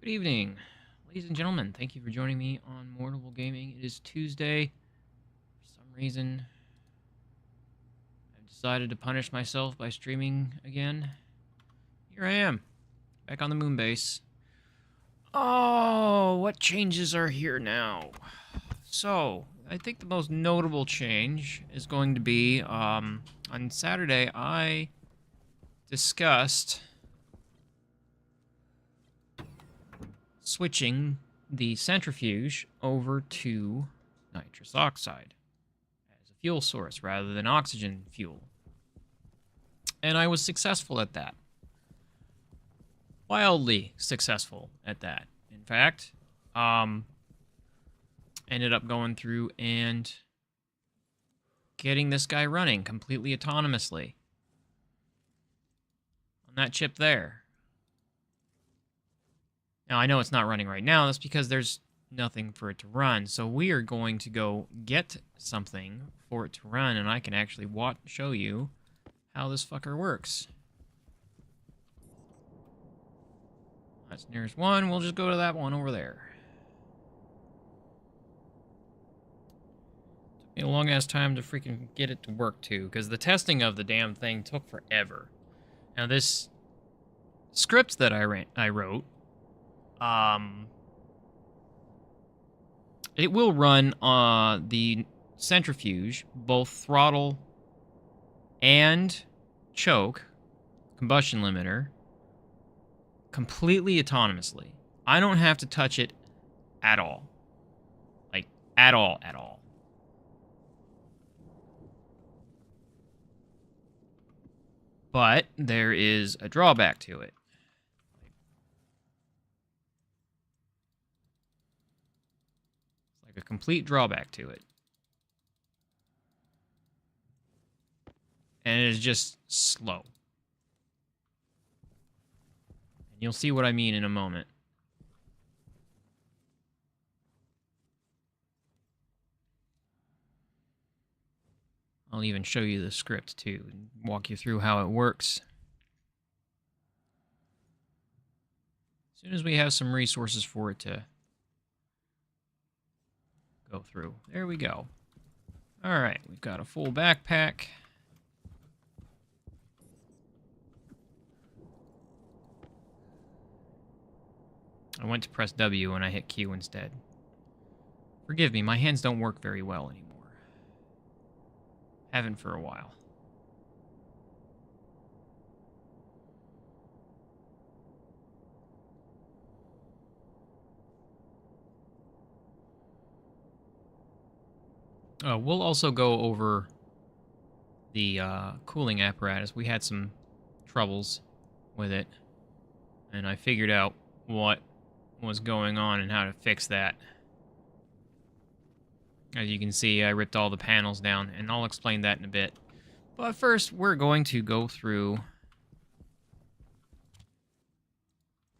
Good evening, ladies and gentlemen. Thank you for joining me on Mortal Gaming. It is Tuesday. For some reason, I've decided to punish myself by streaming again. Here I am, back on the moon base. Oh, what changes are here now? So, I think the most notable change is going to be, on Saturday, I discussed switching the centrifuge over to nitrous oxide as a fuel source rather than oxygen fuel. And I was successful at that. Wildly successful at that. In fact, ended up going through and getting this guy running completely autonomously on that chip there. Now, I know it's not running right now. That's because there's nothing for it to run. So we are going to go get something for it to run, and I can actually show you how this fucker works. That's nearest one. We'll just go to that one over there. Took me a long-ass time to freaking get it to work, too, because the testing of the damn thing took forever. Now, this script that I wrote, it will run the centrifuge, both throttle and choke, combustion limiter, completely autonomously. I don't have to touch it at all. Like, at all. But there is a drawback to it. It's like a complete drawback to it. And it is just slow. And you'll see what I mean in a moment. I'll even show you the script, too, and walk you through how it works. As soon as we have some resources for it to go through. There we go. All right, we've got a full backpack. I went to press W and I hit Q instead. Forgive me, my hands don't work very well anymore. Haven't for a while. We'll also go over the cooling apparatus. We had some troubles with it, and I figured out what was going on and how to fix that. As you can see, I ripped all the panels down, and I'll explain that in a bit. But first, we're going to go through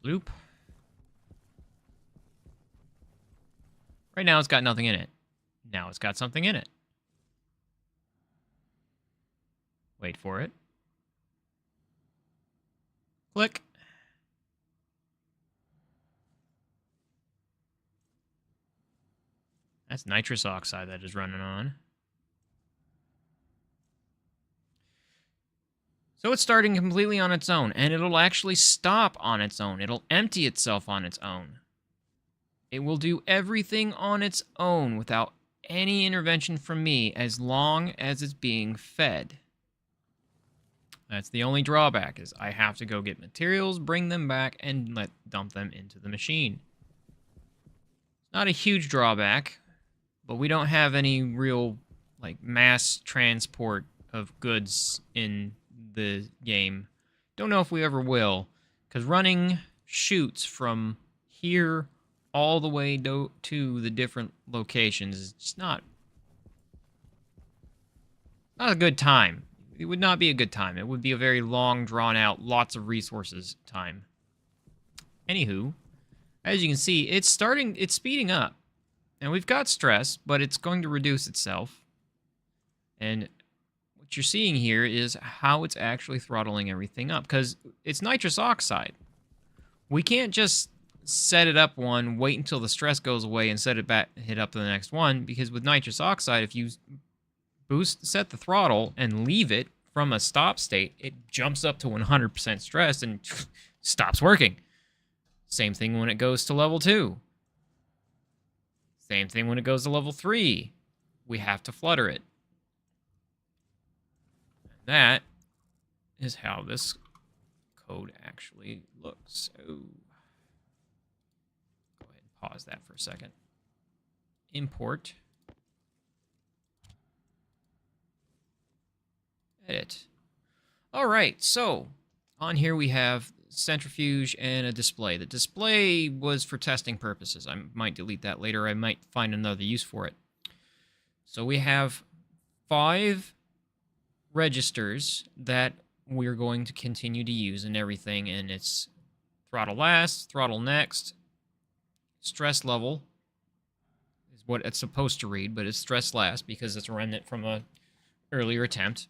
loop. Right now, it's got nothing in it. Now it's got something in it. Wait for it. Click. That's nitrous oxide that is running on. So it's starting completely on its own, and it'll actually stop on its own. It'll empty itself on its own. It will do everything on its own without any intervention from me as long as it's being fed. That's the only drawback, is I have to go get materials, bring them back, and dump them into the machine. Not a huge drawback, but we don't have any real mass transport of goods in the game. Don't know if we ever will, because running chutes from here all the way to the different locations is just not a good time. It would not be a good time. It would be a very long, drawn-out, lots of resources time. Anywho, as you can see, it's speeding up. And we've got stress, but it's going to reduce itself. And what you're seeing here is how it's actually throttling everything up, because it's nitrous oxide. We can't just set it up one, wait until the stress goes away, and set it back, hit up to the next one. Because with nitrous oxide, if you set the throttle and leave it from a stop state, it jumps up to 100% stress and stops working. Same thing when it goes to level 2. Same thing when it goes to level 3. We have to flutter it. And that is how this code actually looks. Oh. Go ahead and pause that for a second. Import. Edit. All right, so on here we have centrifuge and a display. The display was for testing purposes. I might delete that later. I might find another use for it. So we have 5 registers that we're going to continue to use in everything, and it's throttle last, throttle next, stress level is what it's supposed to read, but it's stress last because it's a remnant from an earlier attempt.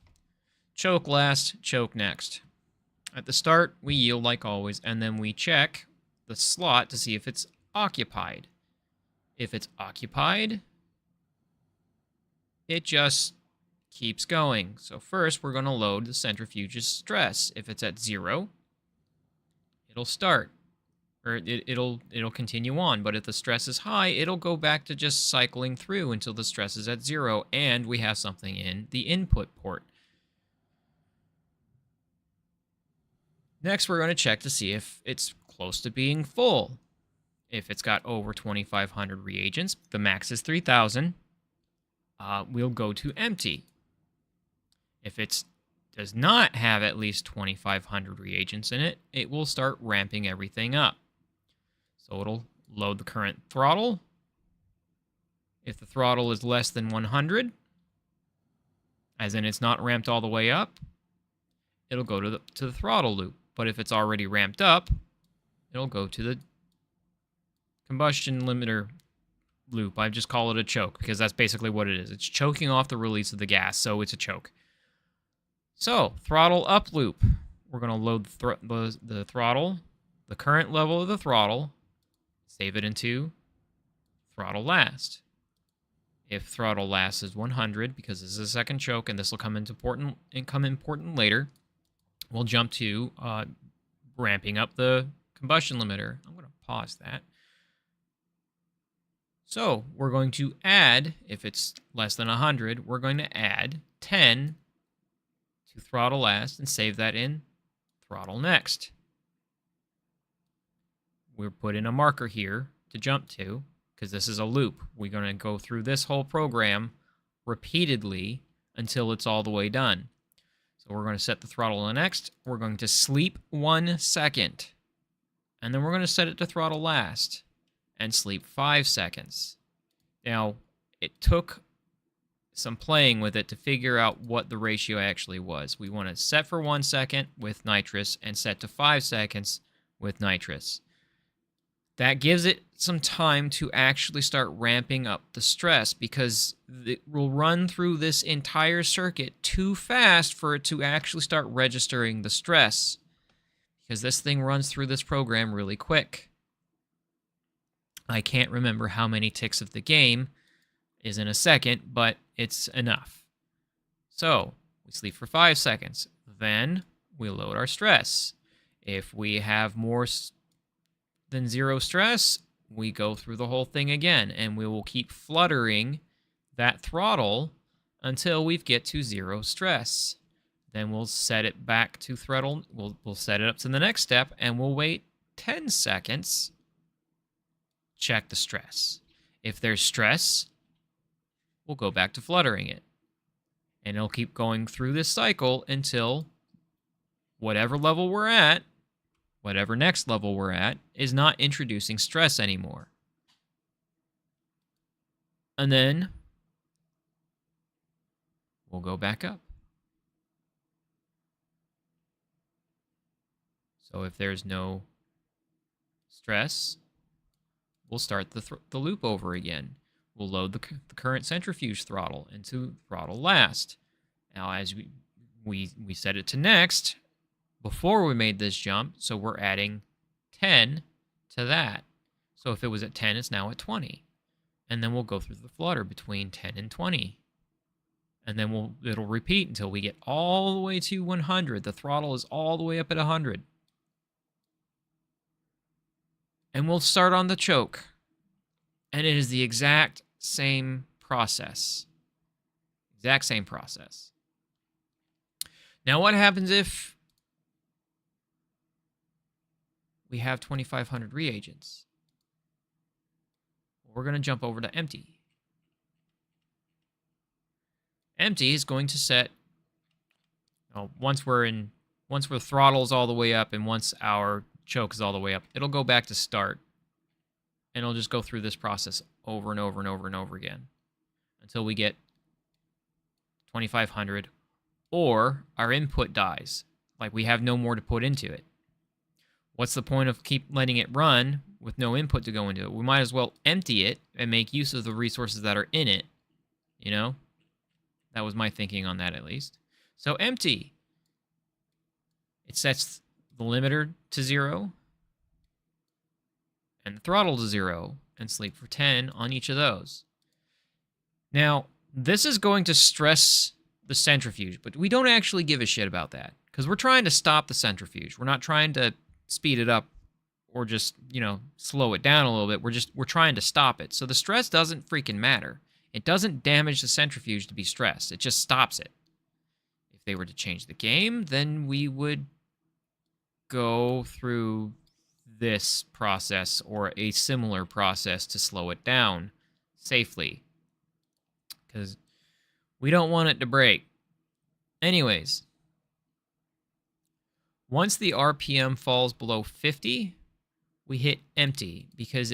Choke last, choke next. At the start, we yield like always, and then we check the slot to see if it's occupied. If it's occupied, it just keeps going. So first, we're going to load the centrifuge's stress. If it's at 0, it'll start, or it'll continue on. But if the stress is high, it'll go back to just cycling through until the stress is at 0, and we have something in the input port. Next, we're going to check to see if it's close to being full. If it's got over 2,500 reagents, the max is 3,000, we'll go to empty. If it does not have at least 2,500 reagents in it, it will start ramping everything up. So it'll load the current throttle. If the throttle is less than 100, as in it's not ramped all the way up, it'll go to the throttle loop. But if it's already ramped up, it'll go to the combustion limiter loop. I just call it a choke because that's basically what it is. It's choking off the release of the gas, so it's a choke. So, throttle up loop. We're going to load the throttle, the current level of the throttle, save it into throttle last. If throttle last is 100, because this is a second choke and this will come important later, we'll jump to ramping up the combustion limiter. I'm going to pause that. So we're going to add, if it's less than 100, we're going to add 10 to throttle last and save that in throttle next. We're put in a marker here to jump to, because this is a loop. We're going to go through this whole program repeatedly until it's all the way done. So we're going to set the throttle to next. We're going to sleep 1 second. And then we're going to set it to throttle last and sleep 5 seconds. Now, it took some playing with it to figure out what the ratio actually was. We want to set for 1 second with nitrous and set to 5 seconds with nitrous. That gives it some time to actually start ramping up the stress because it will run through this entire circuit too fast for it to actually start registering the stress because this thing runs through this program really quick. I can't remember how many ticks of the game is in a second, but it's enough. So we sleep for 5 seconds. Then we load our stress. If we have more than 0 stress, we go through the whole thing again, and we will keep fluttering that throttle until we get to 0 stress. Then we'll set it back to throttle. We'll set it up to the next step, and we'll wait 10 seconds. Check the stress. If there's stress, we'll go back to fluttering it. And it'll keep going through this cycle until whatever level we're at, whatever next level we're at, is not introducing stress anymore. And then we'll go back up. So if there's no stress, we'll start the loop over again. We'll load the current centrifuge throttle into throttle last. Now, as we set it to next before we made this jump, so we're adding 10 to that. So if it was at 10, it's now at 20. And then we'll go through the flutter between 10 and 20. And then it'll repeat until we get all the way to 100. The throttle is all the way up at 100. And we'll start on the choke. And it is the exact same process. Exact same process. Now what happens if we have 2,500 reagents? We're going to jump over to empty. Empty is going to set, once the throttle is all the way up and once our choke is all the way up, it'll go back to start. And it'll just go through this process over and over and over and over again until we get 2,500 or our input dies. Like we have no more to put into it. What's the point of keep letting it run with no input to go into it? We might as well empty it and make use of the resources that are in it, you know? That was my thinking on that, at least. So empty. It sets the limiter to 0 and the throttle to 0 and sleep for 10 on each of those. Now, this is going to stress the centrifuge, but we don't actually give a shit about that because we're trying to stop the centrifuge. We're not trying to speed it up or just, slow it down a little bit. We're trying to stop it. So the stress doesn't freaking matter. It doesn't damage the centrifuge to be stressed. It just stops it. If they were to change the game, then we would go through this process or a similar process to slow it down safely. Because we don't want it to break. Anyways, once the RPM falls below 50, we hit empty. Because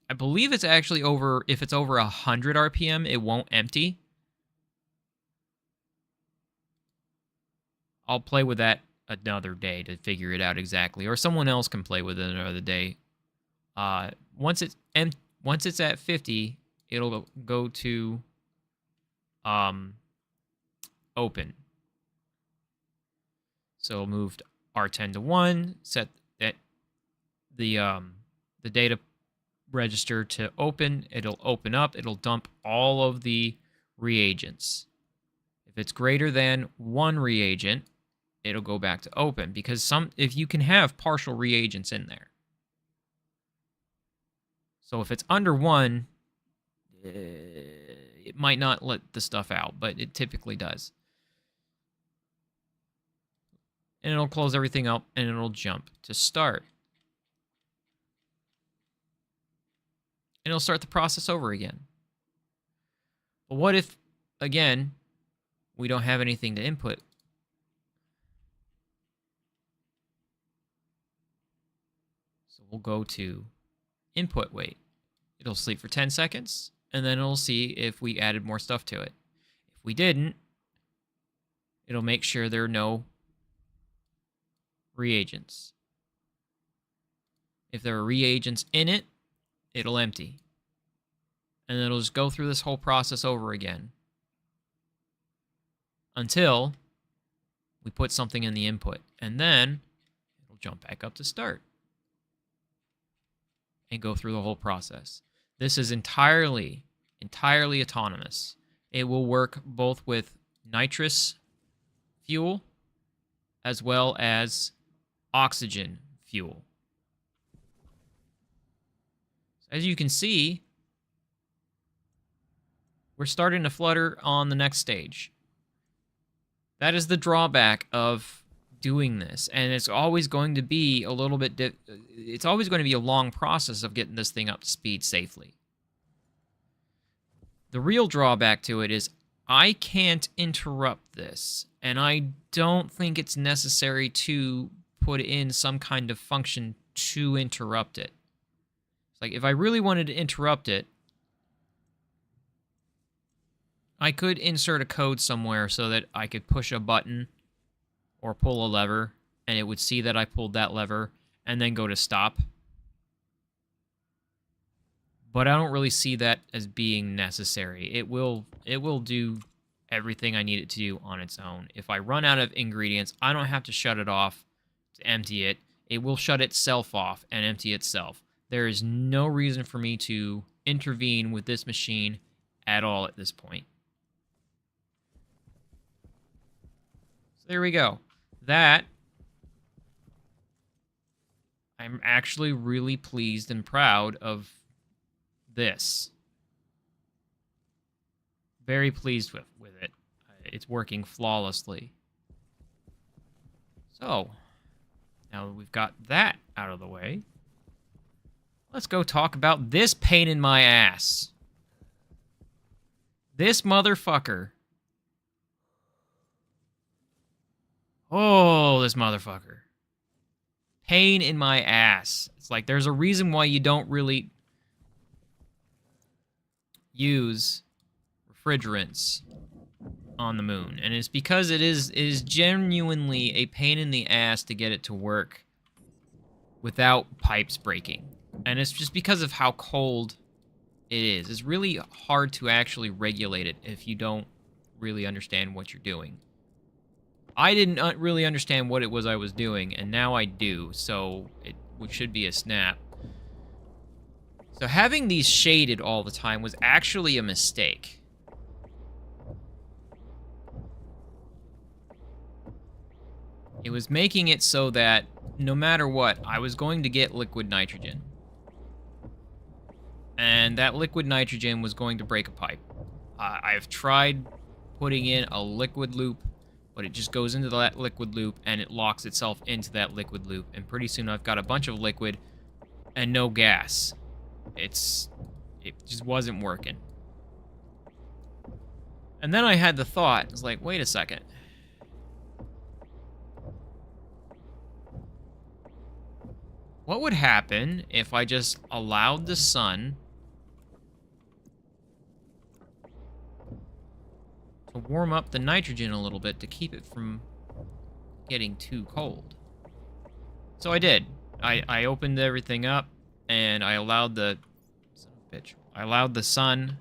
I believe it's actually if it's over 100 RPM, it won't empty. I'll play with that another day to figure it out exactly, or someone else can play with it another day. Once it's at 50, it'll go to open. So it'll move to R10 to 1, set that the data register to open. It'll open up. It'll dump all of the reagents. If it's greater than 1 reagent, it'll go back to open, because if you can have partial reagents in there. So if it's under 1, it might not let the stuff out, but it typically does. And it'll close everything up, and it'll jump to start. And it'll start the process over again. But what if, again, we don't have anything to input? So we'll go to input wait. It'll sleep for 10 seconds, and then it'll see if we added more stuff to it. If we didn't, it'll make sure there are no reagents. If there are reagents in it, it'll empty. And it'll just go through this whole process over again until we put something in the input. And then it'll jump back up to start and go through the whole process. This is entirely autonomous. It will work both with nitrous fuel as well as oxygen fuel. As you can see, we're starting to flutter on the next stage. That is the drawback of doing this, and it's always going to be a little bit it's always going to be a long process of getting this thing up to speed safely. The real drawback to it is I can't interrupt this, and I don't think it's necessary to put in some kind of function to interrupt it. It's like if I really wanted to interrupt it, I could insert a code somewhere so that I could push a button or pull a lever, and it would see that I pulled that lever, and then go to stop. But I don't really see that as being necessary. It will do everything I need it to do on its own. If I run out of ingredients, I don't have to shut it off to empty it. It will shut itself off and empty itself. There is no reason for me to intervene with this machine at all at this point. So there we go. That, I'm actually really pleased and proud of this. Very pleased with it. It's working flawlessly. So, now that we've got that out of the way, let's go talk about this pain in my ass. This motherfucker. Oh, this motherfucker. Pain in my ass. It's like there's a reason why you don't really use refrigerants on the moon, and it's because it is genuinely a pain in the ass to get it to work without pipes breaking. And it's just because of how cold it is. It's really hard to actually regulate it if you don't really understand what you're doing. I didn't really understand what it was I was doing, and now I do, so it should be a snap. So having these shaded all the time was actually a mistake. It was making it so that no matter what, I was going to get liquid nitrogen. And that liquid nitrogen was going to break a pipe. I've tried putting in a liquid loop, but it just goes into that liquid loop and it locks itself into that liquid loop. And pretty soon I've got a bunch of liquid and no gas. It just wasn't working. And then I had the thought, I was like, wait a second. What would happen if I just allowed the sun to warm up the nitrogen a little bit to keep it from getting too cold? So I did. I opened everything up and I allowed the sun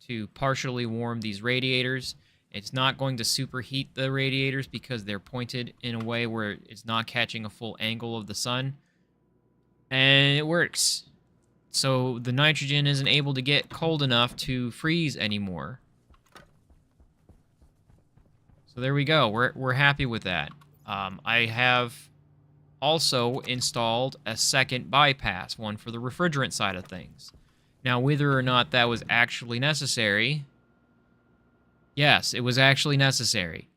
to partially warm these radiators. It's not going to superheat the radiators because they're pointed in a way where it's not catching a full angle of the sun. And it works. So the nitrogen isn't able to get cold enough to freeze anymore. So there we go. We're happy with that. I have also installed a second bypass, one for the refrigerant side of things. Now, whether or not that was actually necessary, yes, it was actually necessary.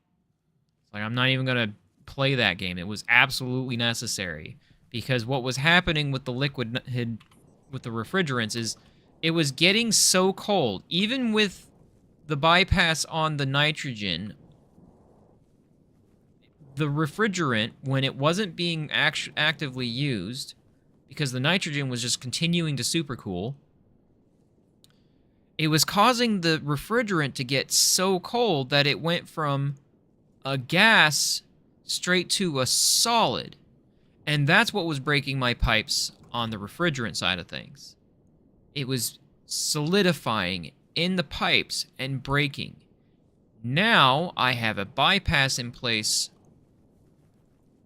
Like, I'm not even going to play that game. It was absolutely necessary. Because what was happening with the liquid, with the refrigerants is it was getting so cold. Even with the bypass on the nitrogen, the refrigerant, when it wasn't being actively used, because the nitrogen was just continuing to supercool, it was causing the refrigerant to get so cold that it went from a gas straight to a solid. And that's what was breaking my pipes on the refrigerant side of things. It was solidifying in the pipes and breaking. Now I have a bypass in place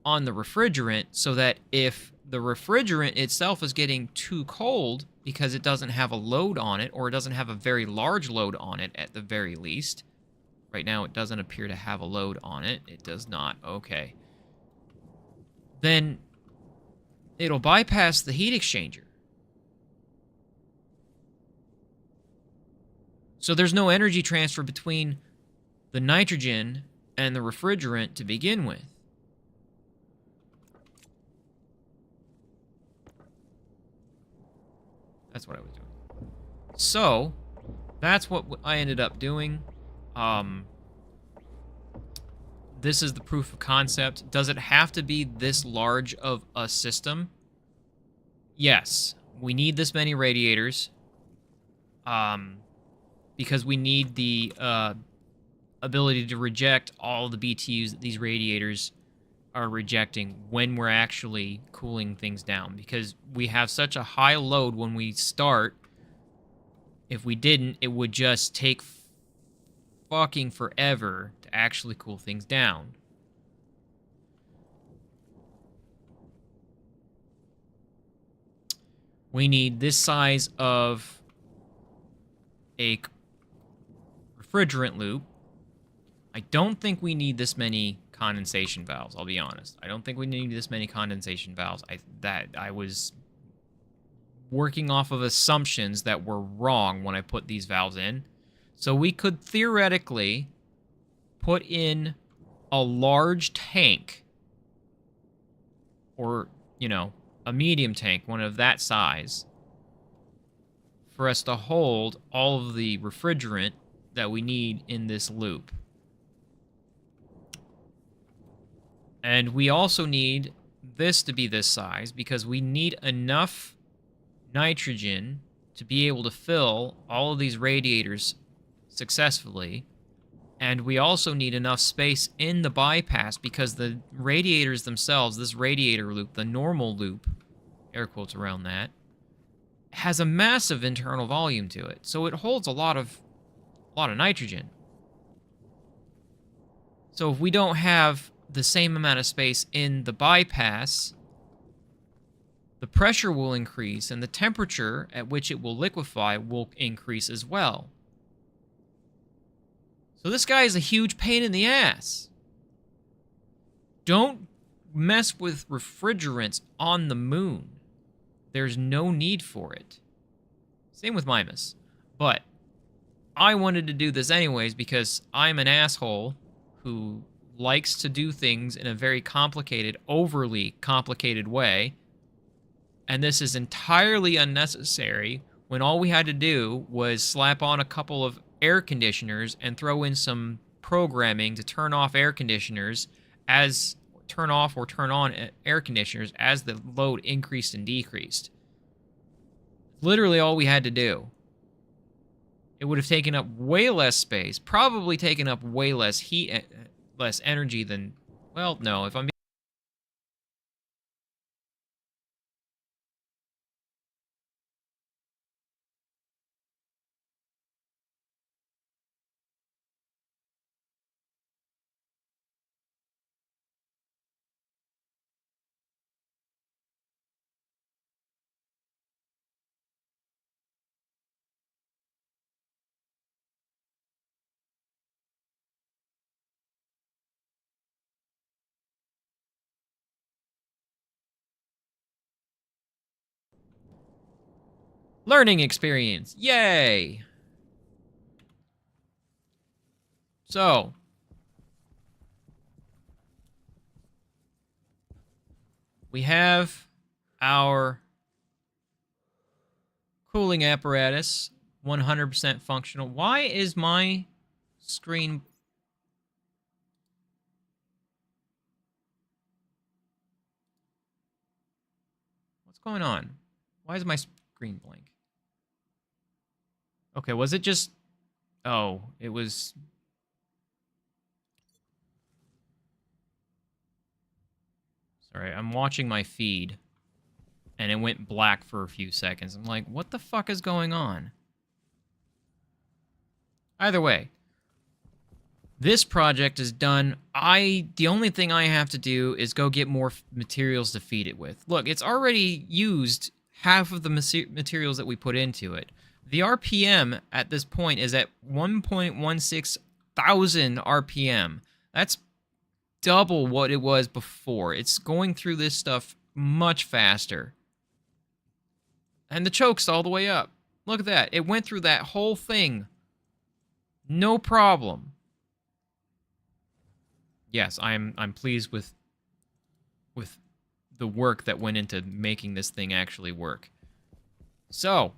on the refrigerant so that if the refrigerant itself is getting too cold because it doesn't have a load on it, or it doesn't have a very large load on it at the very least. Right now it doesn't appear to have a load on it. It does not. Okay. Then it'll bypass the heat exchanger. So there's no energy transfer between the nitrogen and the refrigerant to begin with. That's what I was doing. So, that's what I ended up doing. This is the proof of concept. Does it have to be this large of a system? Yes. We need this many radiators. Because we need the ability to reject all the BTUs that these radiators are rejecting when we're actually cooling things down. Because we have such a high load when we start. If we didn't, it would just take fucking forever to actually cool things down. We need this size of a refrigerant loop. I don't think we need this many condensation valves, I'll be honest. I don't think we need this many condensation valves. I was working off of assumptions that were wrong when I put these valves in. So we could theoretically put in a large tank, or, you know, a medium tank, one of that size, for us to hold all of the refrigerant that we need in this loop. And we also need this to be this size because we need enough nitrogen to be able to fill all of these radiators successfully. And we also need enough space in the bypass because the radiators themselves, this radiator loop, the normal loop, air quotes around that, has a massive internal volume to it. So it holds a lot of nitrogen. So if we don't have the same amount of space in the bypass, the pressure will increase and the temperature at which it will liquefy will increase as well. So this guy is a huge pain in the ass. Don't mess with refrigerants on the moon. There's no need for it. Same with Mimas. But I wanted to do this anyways because I'm an asshole who likes to do things in a very complicated, overly complicated way. And this is entirely unnecessary when all we had to do was slap on a couple of air conditioners and throw in some programming to turn off air conditioners as turn off or turn on air conditioners as the load increased and decreased. Literally all we had to do. It would have taken up way less space, probably taken up way less heat, less energy than, well, no, if I'm learning experience. Yay! So, we have our cooling apparatus 100% functional. Why is my screen... What's going on? Why is my screen blank? Okay, was it just... Oh, it was... Sorry, I'm watching my feed, and it went black for a few seconds. I'm like, what the fuck is going on? Either way, this project is done. The only thing I have to do is go get more materials to feed it with. Look, it's already used half of the materials that we put into it. The RPM at this point is at 1.16 thousand RPM. That's double what it was before. It's going through this stuff much faster. And the choke's all the way up. Look at that. It went through that whole thing. No problem. Yes, I'm pleased with the work that went into making this thing actually work. So,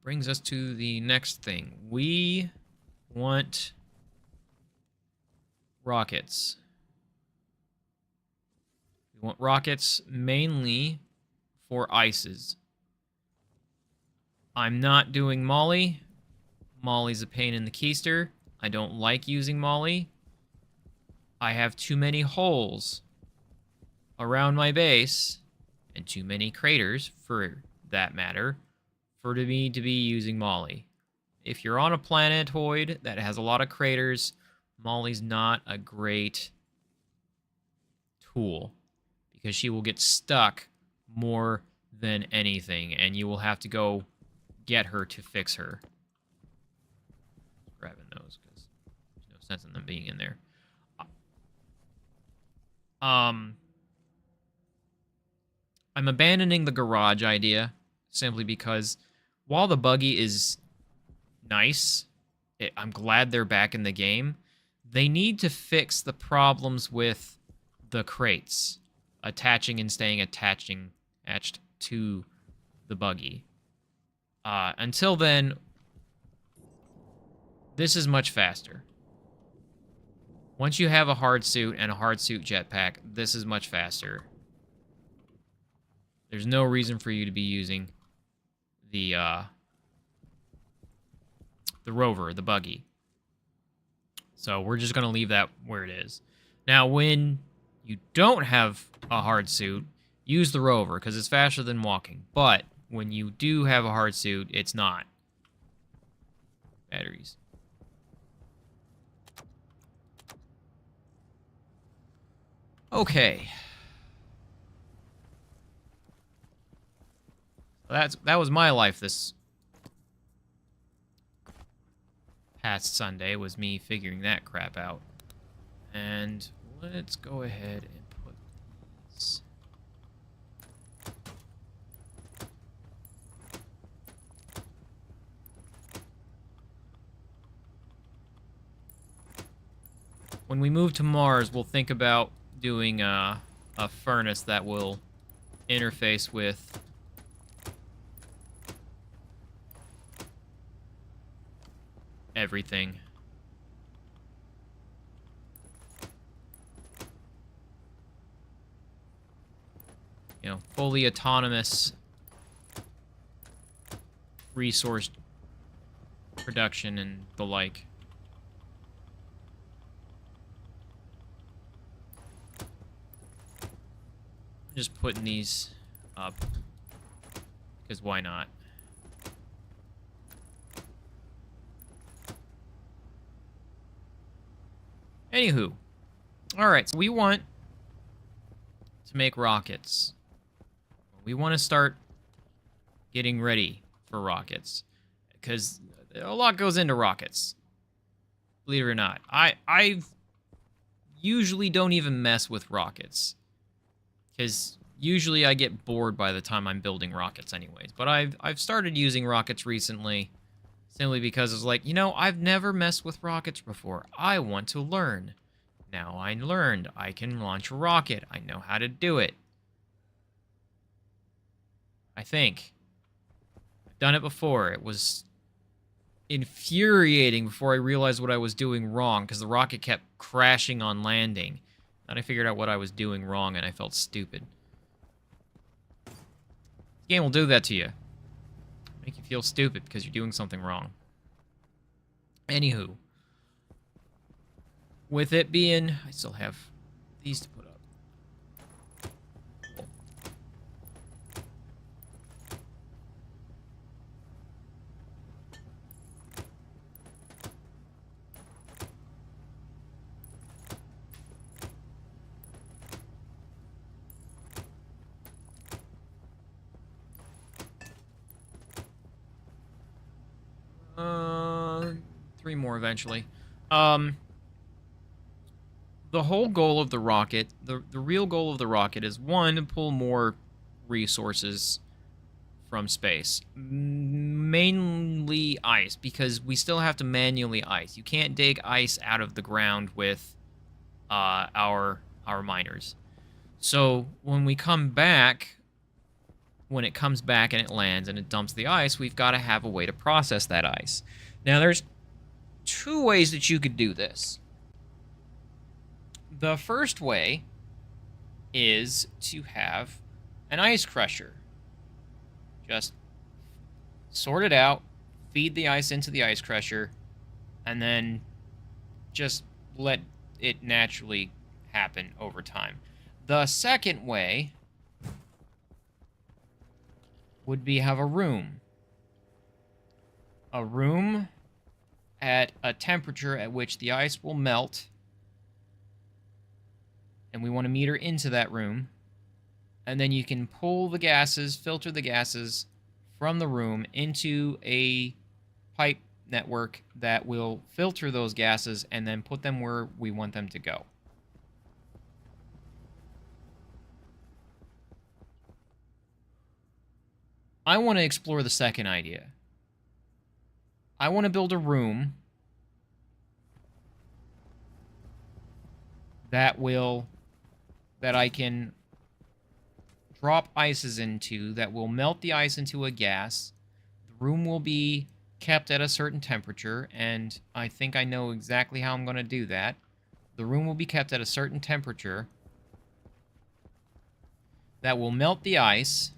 brings us to the next thing. We want rockets. We want rockets mainly for ices. I'm not doing Molly. Molly's a pain in the keister. I don't like using Molly. I have too many holes around my base, and too many craters, for that matter, for me to be using Molly. If you're on a planetoid that has a lot of craters, Molly's not a great tool, because she will get stuck more than anything, and you will have to go get her to fix her. Grabbing those because there's no sense in them being in there. I'm abandoning the garage idea simply because while the buggy is nice, I'm glad they're back in the game. They need to fix the problems with the crates attaching and staying attached to the buggy. Until then, this is much faster. Once you have a hard suit and a hard suit jetpack, this is much faster. There's no reason for you to be using the rover, the buggy. So we're just going to leave that where it is. Now, when you don't have a hard suit, use the rover, because it's faster than walking. But when you do have a hard suit, it's not. Batteries. Okay. That was my life this past Sunday, was me figuring that crap out. And let's go ahead and put these. When we move to Mars, we'll think about doing a furnace that will interface with everything. You know, fully autonomous resource production and the like. Just putting these up because why not? Anywho, all right, so we want to make rockets. We want to start getting ready for rockets because a lot goes into rockets. Believe it or not, I usually don't even mess with rockets because usually I get bored by the time I'm building rockets anyways. But I've started using rockets recently. Simply because it's like, you know, I've never messed with rockets before. I want to learn. Now I learned. I can launch a rocket. I know how to do it. I think. I've done it before. It was infuriating before I realized what I was doing wrong because the rocket kept crashing on landing. And I figured out what I was doing wrong and I felt stupid. The game will do that to you. Make you feel stupid because you're doing something wrong. Anywho. With it being... I still have these to put up. Three more eventually. The whole goal of the rocket, the real goal of the rocket is, one, to pull more resources from space. Mainly ice, because we still have to manually ice. You can't dig ice out of the ground with our miners. So when we come back, when it comes back and it lands and it dumps the ice, we've got to have a way to process that ice. Now, there's two ways that you could do this. The first way is to have an ice crusher. Just sort it out, feed the ice into the ice crusher, and then just let it naturally happen over time. The second way would be have a room. A room at a temperature at which the ice will melt, and we want to meter into that room, And then you can pull the gases, filter the gases from the room into a pipe network that will filter those gases and then put them where we want them to go. I want to explore the second idea. I want to build a room that I can drop ices into, that will melt the ice into a gas. The room will be kept at a certain temperature, and I think I know exactly how I'm going to do that. The room will be kept at a certain temperature that will melt the ice,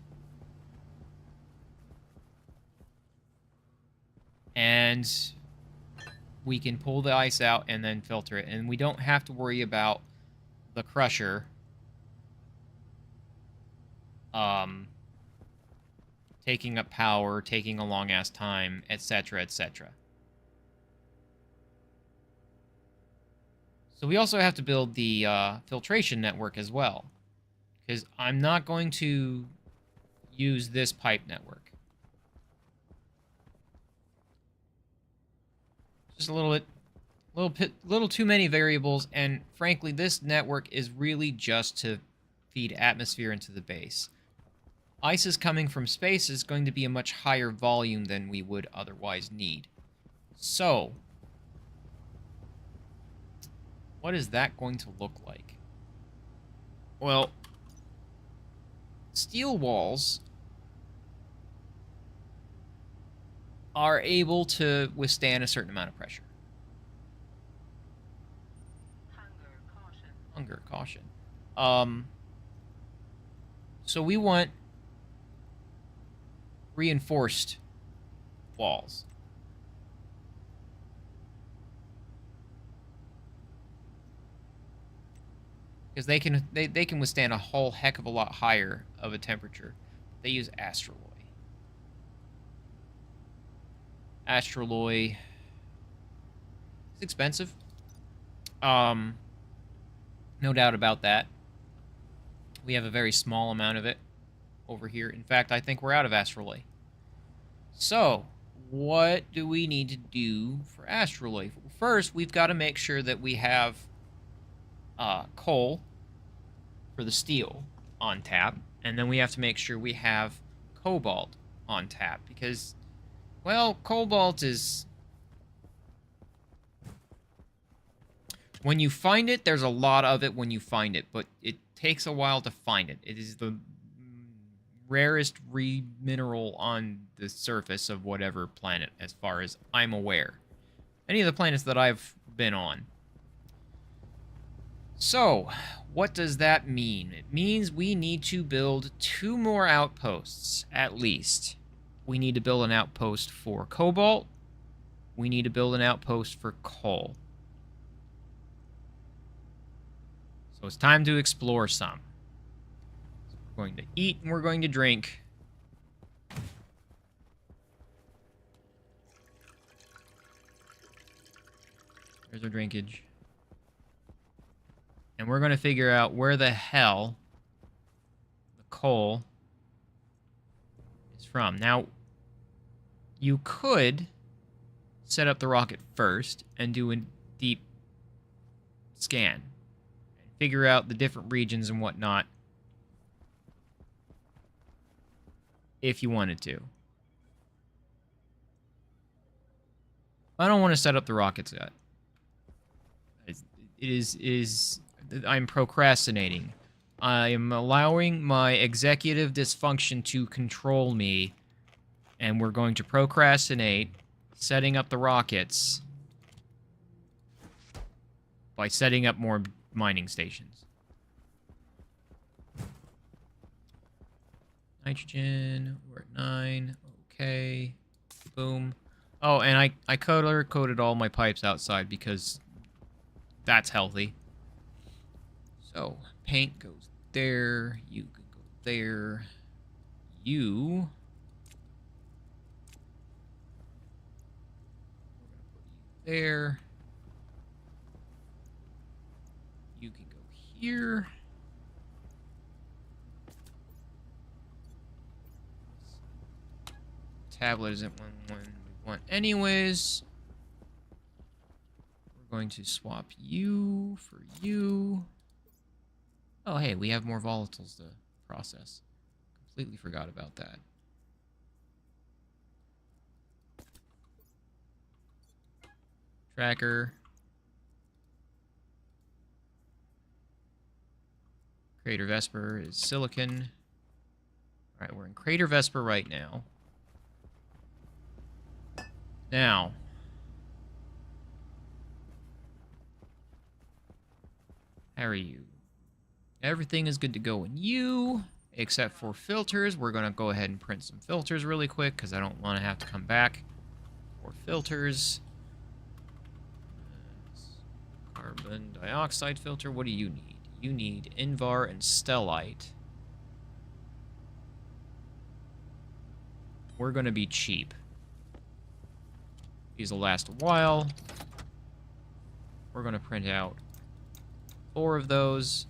and we can pull the ice out and then filter it. And we don't have to worry about the crusher taking up power, taking a long-ass time, etc., etc. So we also have to build the filtration network as well, because I'm not going to use this pipe network. Just a little too many variables, and frankly, this network is really just to feed atmosphere into the base. Ice is coming from space is going to be a much higher volume than we would otherwise need. So, what is that going to look like? Well, steel walls are able to withstand a certain amount of pressure. Hunger, caution. So we want reinforced walls. Because they can withstand a whole heck of a lot higher of a temperature. They use astraloy. Astraloy is expensive. No doubt about that. We have a very small amount of it over here. In fact, I think we're out of astraloy. So, what do we need to do for astraloy? First, we've got to make sure that we have coal for the steel on tap, and then we have to make sure we have cobalt on tap, because, well, cobalt is... when you find it, there's a lot of it when you find it, but it takes a while to find it. It is the rarest mineral on the surface of whatever planet, as far as I'm aware. Any of the planets that I've been on. So, what does that mean? It means we need to build 2 more outposts, at least. We need to build an outpost for cobalt. We need to build an outpost for coal. So it's time to explore some. So we're going to eat and we're going to drink. There's our drinkage. And we're going to figure out where the hell the coal is from. Now, you could set up the rocket first and do a deep scan. And figure out the different regions and whatnot. If you wanted to. I don't want to set up the rockets yet. I'm procrastinating. I am allowing my executive dysfunction to control me, and we're going to procrastinate setting up the rockets by setting up more mining stations. Nitrogen, we're at 9. Okay. Boom. Oh, and I color-coded all my pipes outside because that's healthy. So, paint goes there. You can go there. You... we're gonna put you there. You can go here. tablet isn't one we want anyways. We're going to swap you for you. Oh, hey, we have more volatiles to process. Completely forgot about that. Tracker. Crater Vesper is silicon. All right, we're in Crater Vesper right now. Now, how are you? Everything is good to go in you, except for filters. We're going to go ahead and print some filters really quick because I don't want to have to come back for filters. Carbon dioxide filter. What do you need? You need Invar and Stellite. We're going to be cheap. These will last a while. We're going to print out 4 of those.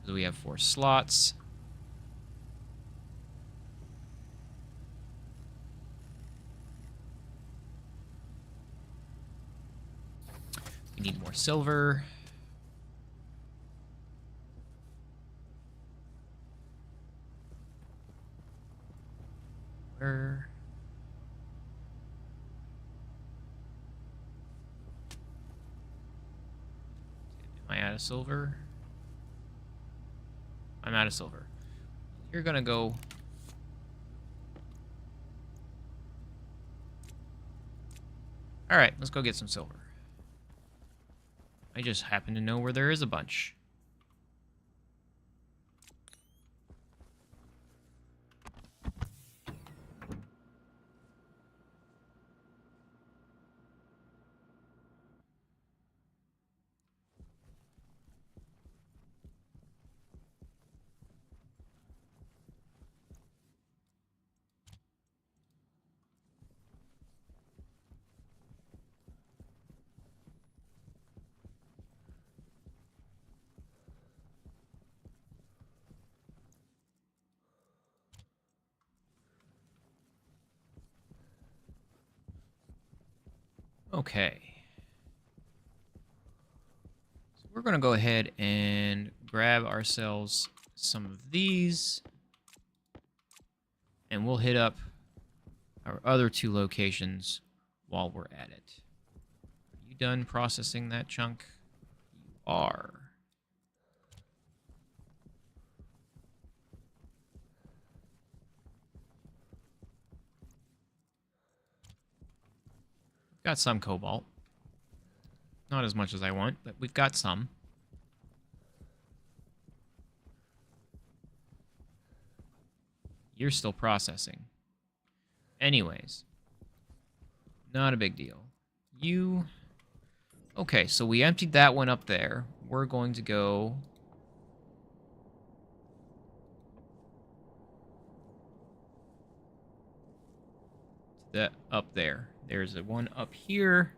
Because we have 4 slots. We need more silver. Where? Am I out of silver? I'm out of silver. You're gonna go... Alright, let's go get some silver. I just happen to know where there is a bunch. Okay. So we're going to go ahead and grab ourselves some of these. And we'll hit up our other 2 locations while we're at it. Are you done processing that chunk? You are. Got some cobalt. Not as much as I want, but we've got some. You're still processing. Anyways. Not a big deal. You... Okay, so we emptied that one up there. We're going to go... that up there. There's a one up here.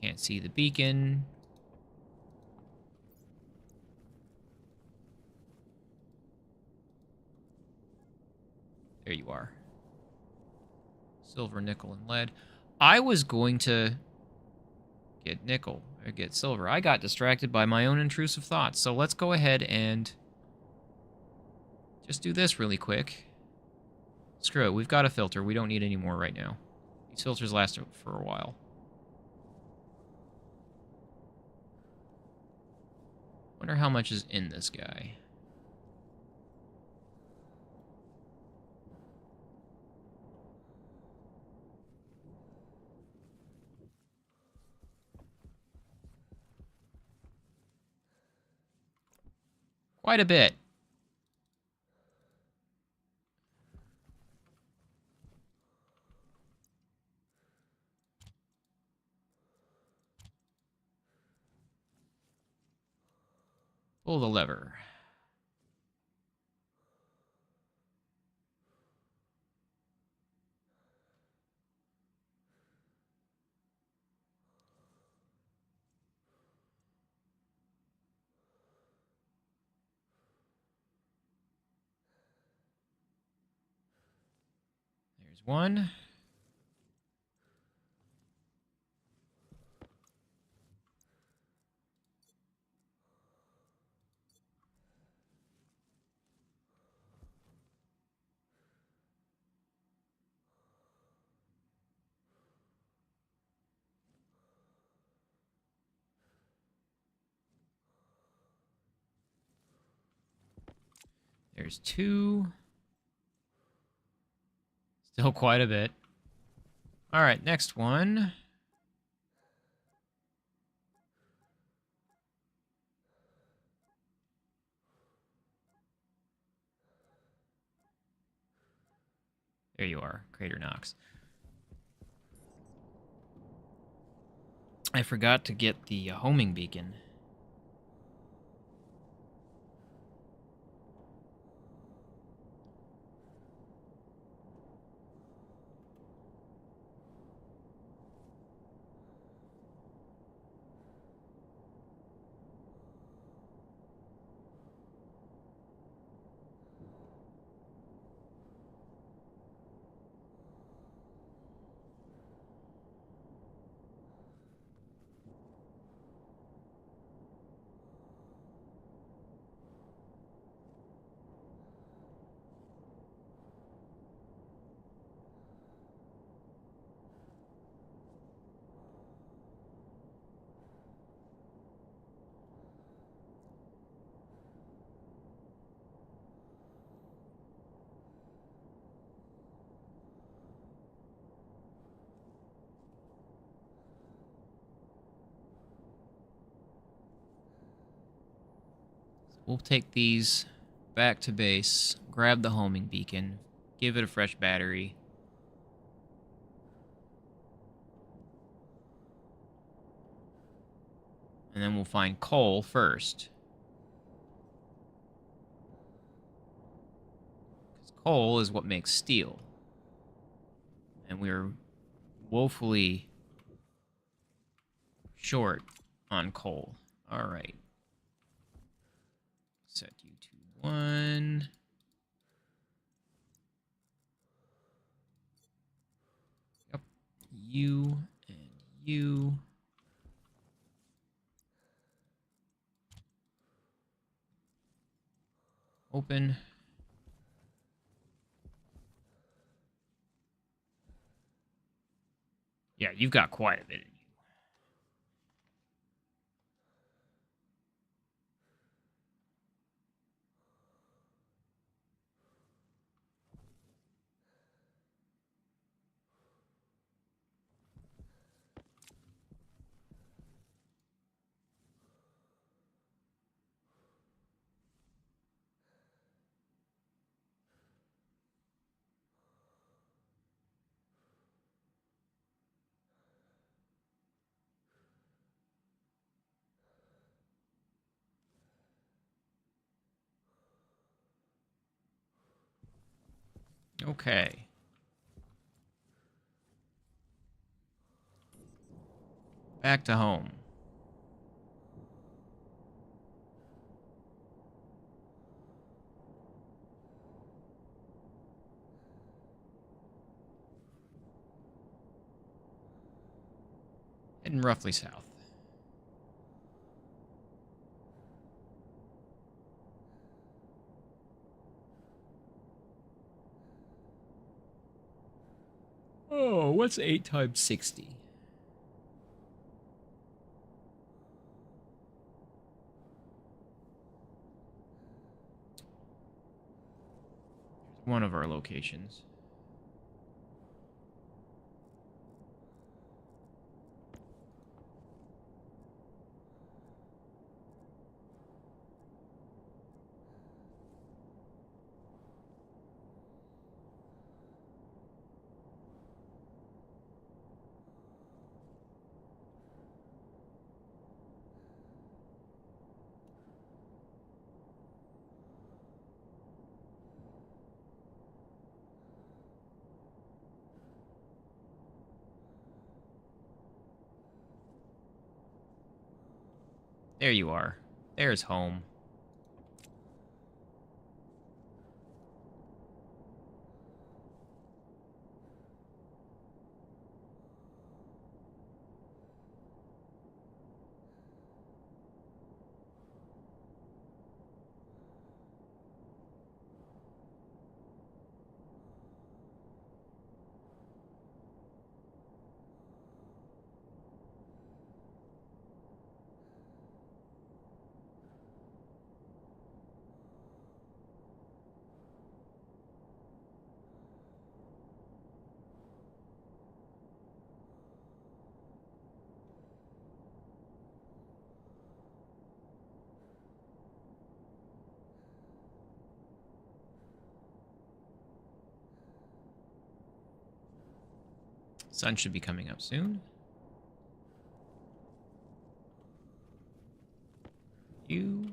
Can't see the beacon. There you are. Silver, nickel, and lead. I was going to get nickel, or get silver. I got distracted by my own intrusive thoughts. So let's go ahead and just do this really quick. Screw it, we've got a filter. We don't need any more right now. These filters last for a while. Wonder how much is in this guy. Quite a bit. Pull the lever. There's one. There's two. Still quite a bit. All right, next one. There you are, Crater Knox. I forgot to get the homing beacon. We'll take these back to base, grab the homing beacon, give it a fresh battery. And then we'll find coal first. Because coal is what makes steel. And we're woefully short on coal. All right. Set you to 1. Yep. You and you. Open. Yeah, you've got quite a bit in you. Okay. Back to home. Heading roughly south. Oh, what's 8 times 60? Here's one of our locations. There you are. There's home. Sun should be coming up soon. You.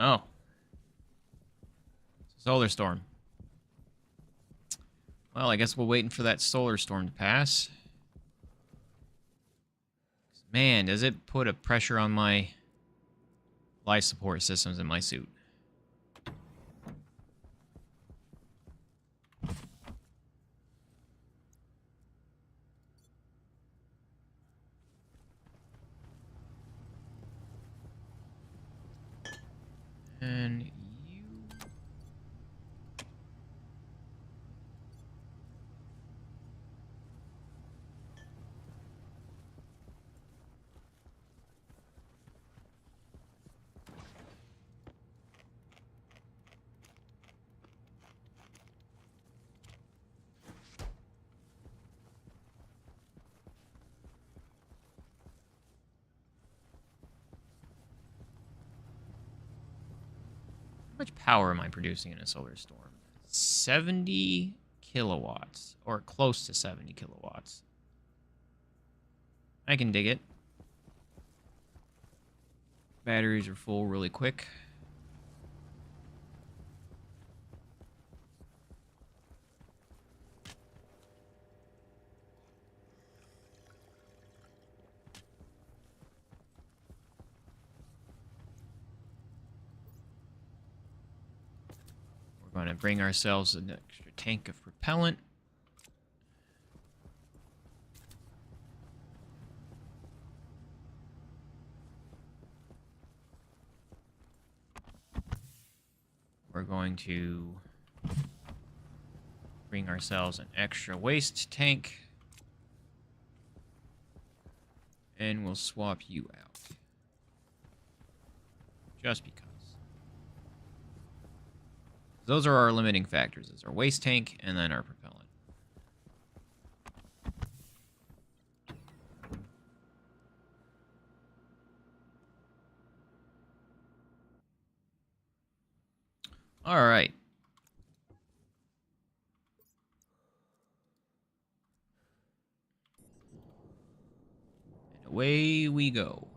Oh. Solar storm. Well, I guess we're waiting for that solar storm to pass. Man, does it put a pressure on my life support systems in my suit. And you... How much power am I producing in a solar storm? 70 kilowatts, or close to 70 kilowatts. I can dig it. Batteries are full really quick. We're going to bring ourselves an extra tank of propellant. We're going to bring ourselves an extra waste tank. And we'll swap you out. Just because. Those are our limiting factors. Is our waste tank and then our propellant. All right. And away we go.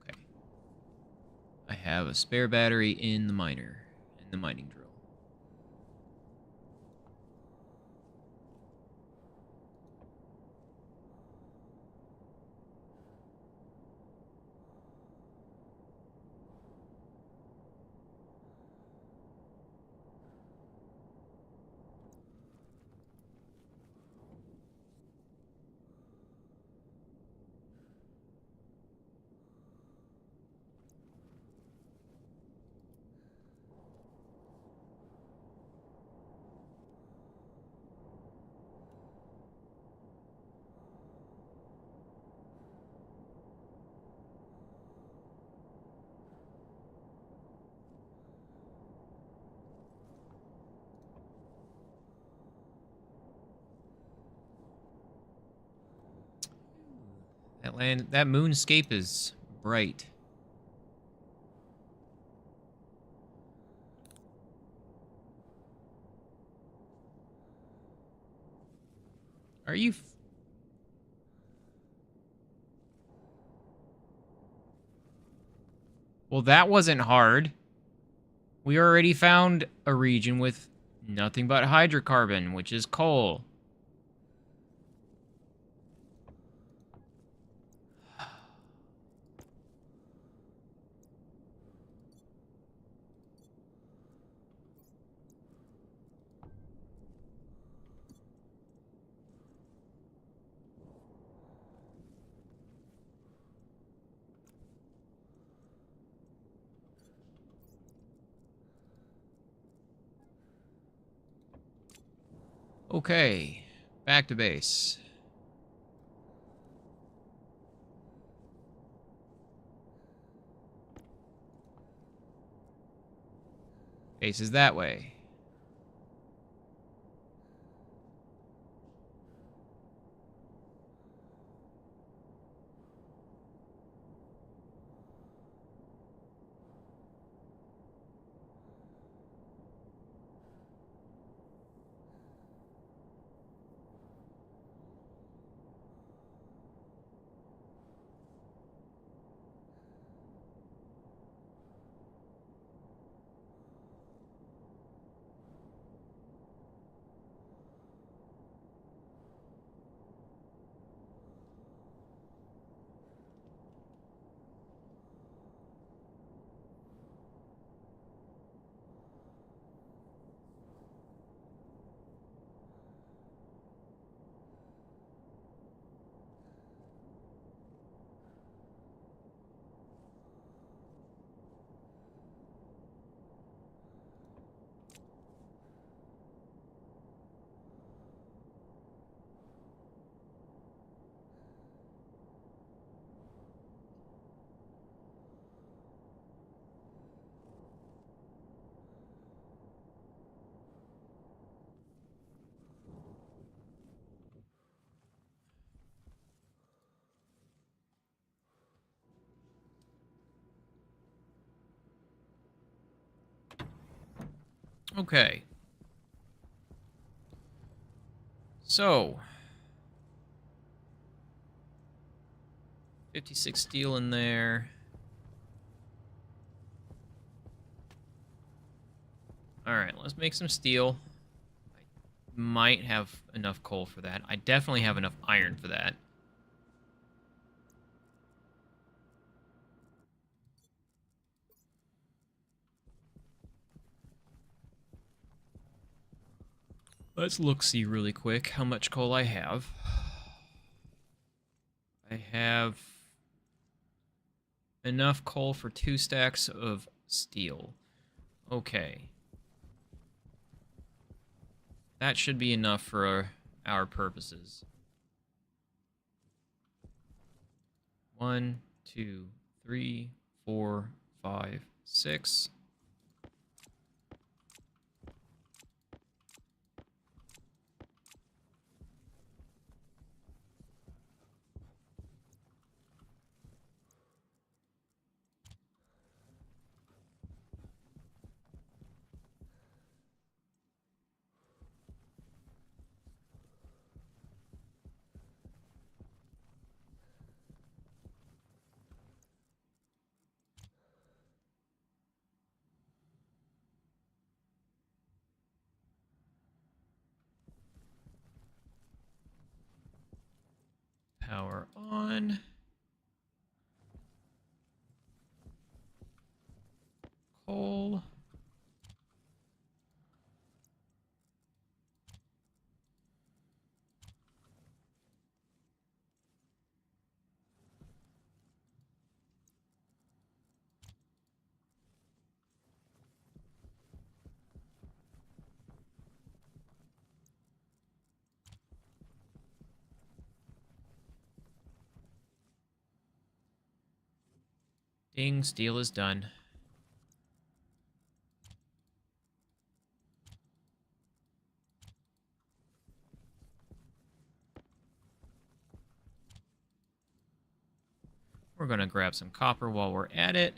Okay. I have a spare battery in the miner, in the mining drill. That moonscape is bright. Are you... Well, that wasn't hard. We already found a region with nothing but hydrocarbon, which is coal. Okay, back to base. Base is that way. Okay. So, 56 steel in there. Alright, let's make some steel. I might have enough coal for that. I definitely have enough iron for that. Let's look-see really quick how much coal I have. I have enough coal for 2 stacks of steel. Okay. That should be enough for our purposes. 1, 2, 3, 4, 5, 6. Power on. Coal. Ding, steel is done. We're going to grab some copper while we're at it.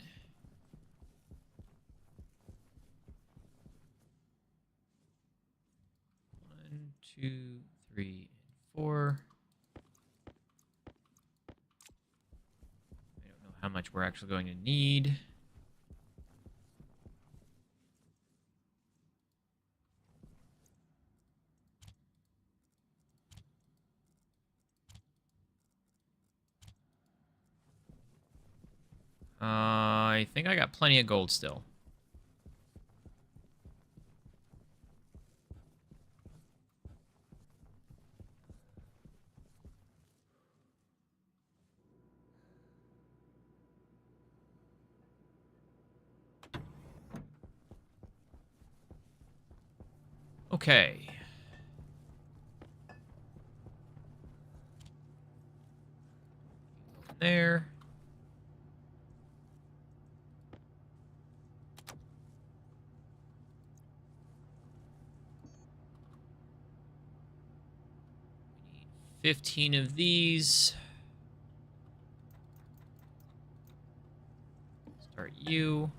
1, 2, 3, and 4. I don't know how much we're actually going to need. I think I got plenty of gold still. Okay. there. We need 15 of these. Start you.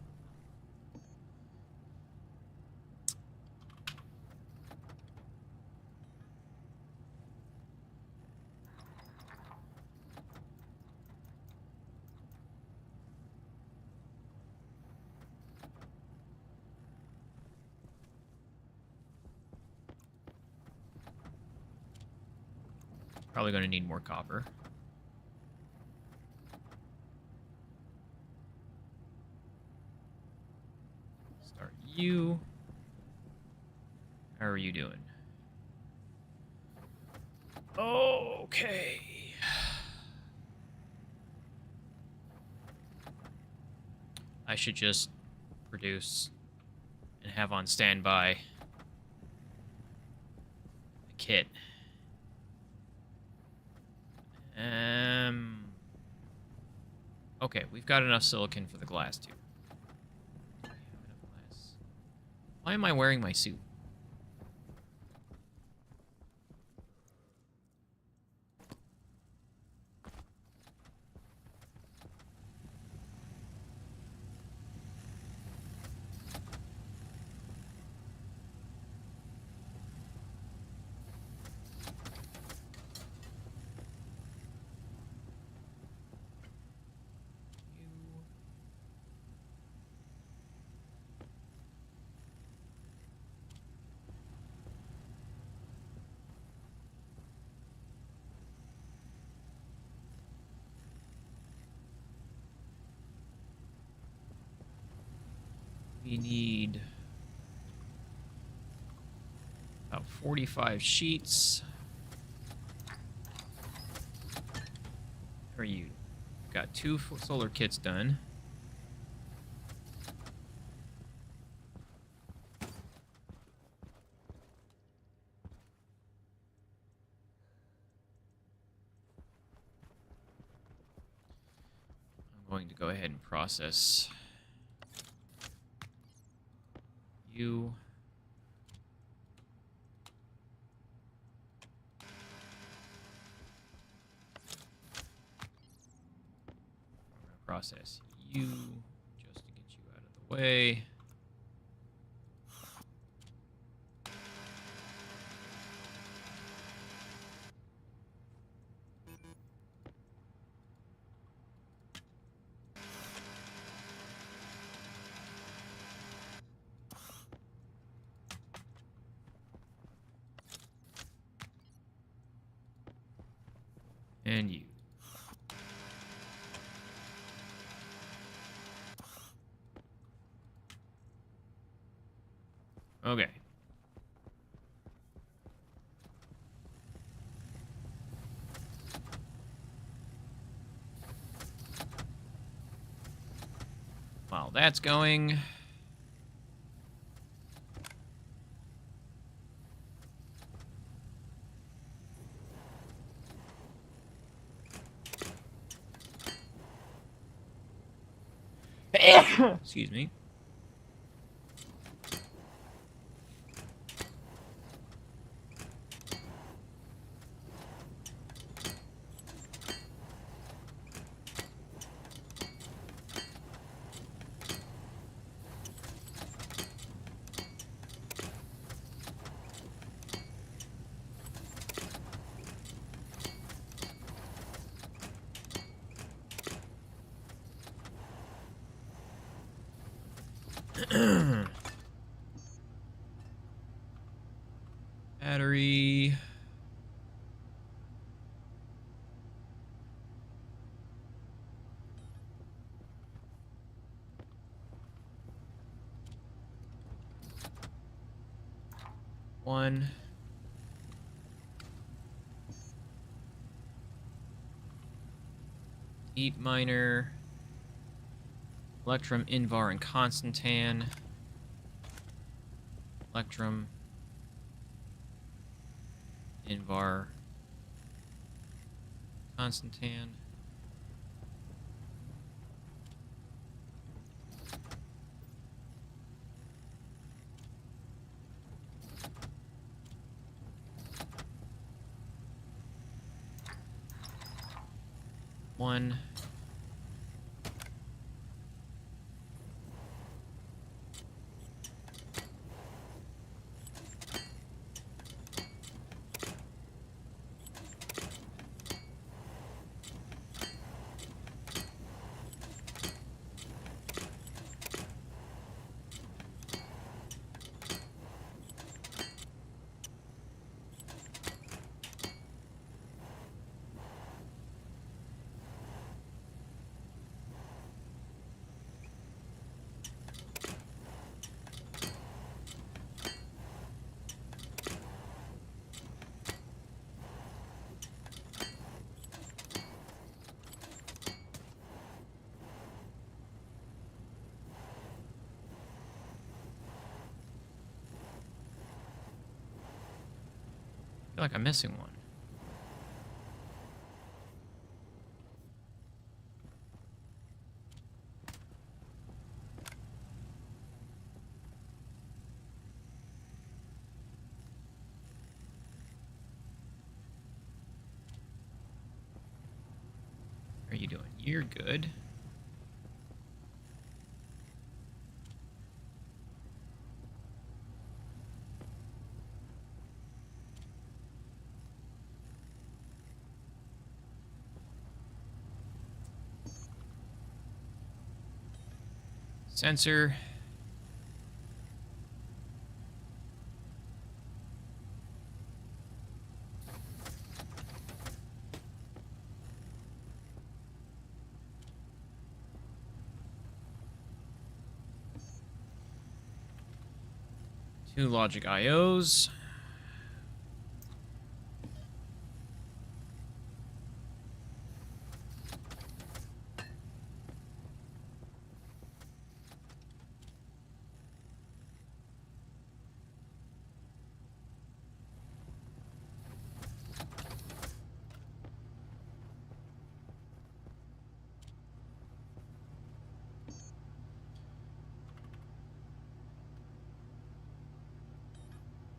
Probably going to need more copper. Start you. How are you doing? Okay. I should just produce and have on standby a kit. Okay, we've got enough silicon for the glass tube. Do we have enough glass? Why am I wearing my suit? We need about 45 sheets. How are you? Got 2 solar kits done. I'm going to go ahead and process you. I'm going to process you just to get you out of the way. And you. Okay. While that's going, excuse me. Battery. One. Heat miner. Electrum, Invar, and Constantan. Electrum. Invar. Constantan. one. I feel like I'm missing one. How are you doing? You're good. Sensor. Two logic IOs.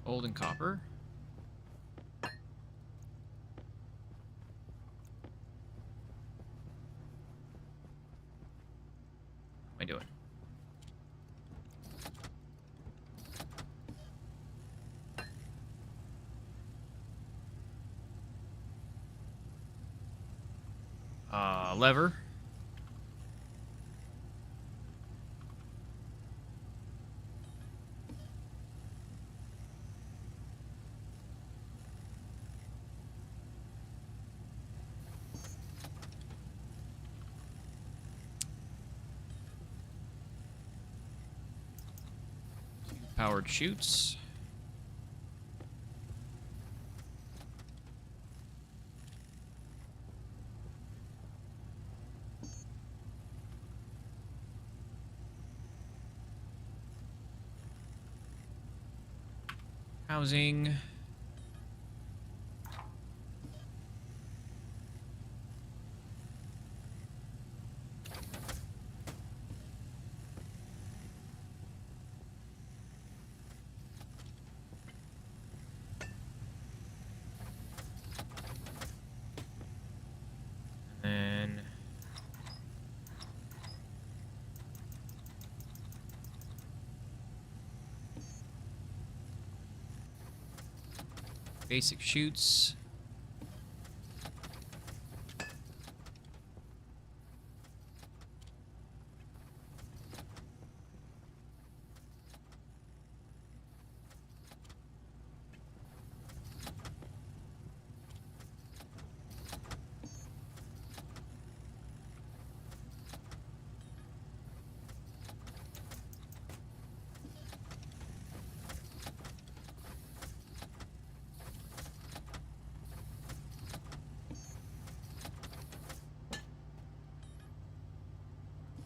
Gold and copper. What am I doing? Lever. Powered chutes. Housing. And then basic chutes.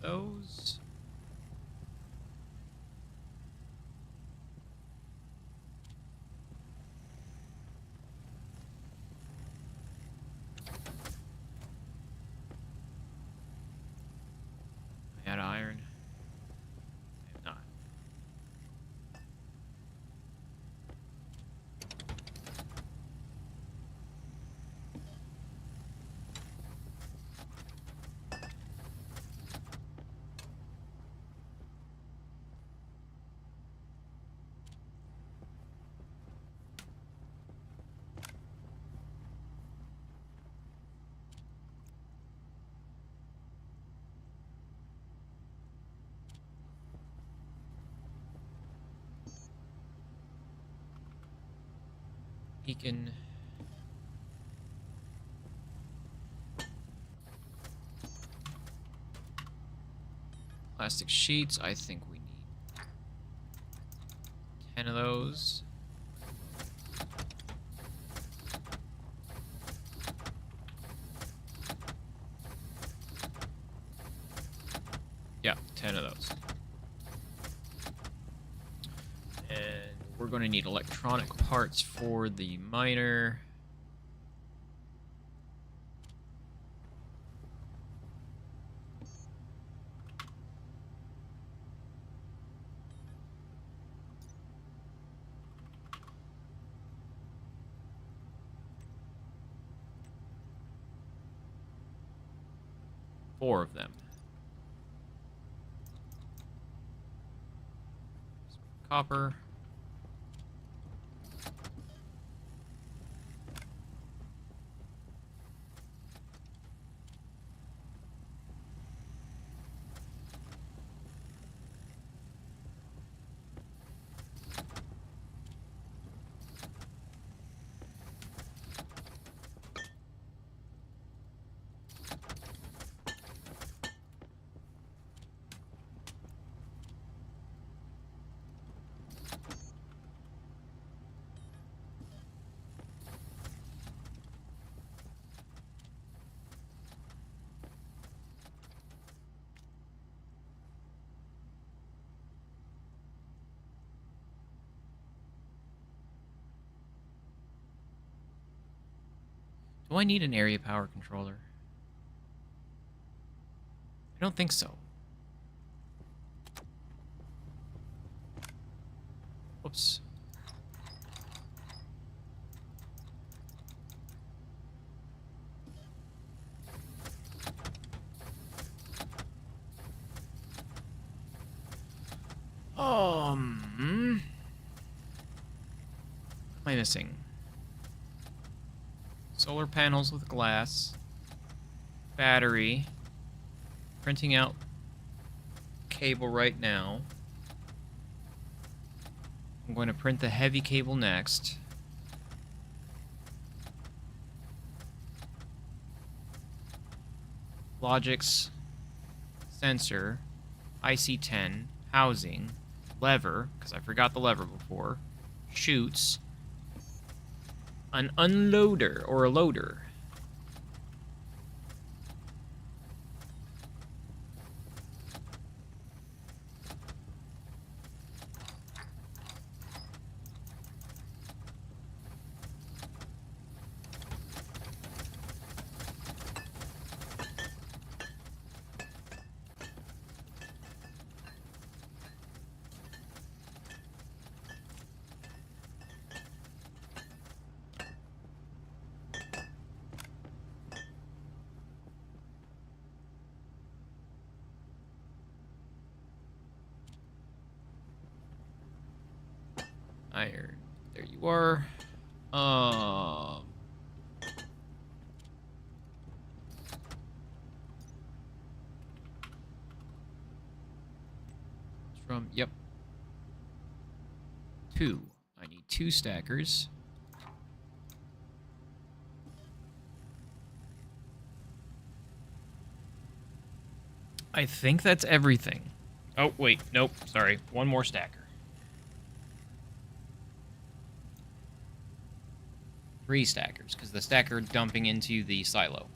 Those. I had iron. I have not. Beacon. Plastic sheets, I think we need 10 of those. Yeah, 10 of those. And we're going to need electronic parts for the miner. Four of them. Copper. Do I need an area power controller? I don't think so. Whoops. What am I missing? Solar panels with glass. Battery. Printing out cable right now. I'm going to print the heavy cable next. Logix, sensor, IC10, housing, lever, because I forgot the lever before, chutes, an unloader or a loader. Iron. There you are. From, yep. 2. I need 2 stackers. I think that's everything. Oh, wait. Nope. Sorry. One more stacker. 3 stackers, because the stacker dumping into the silo.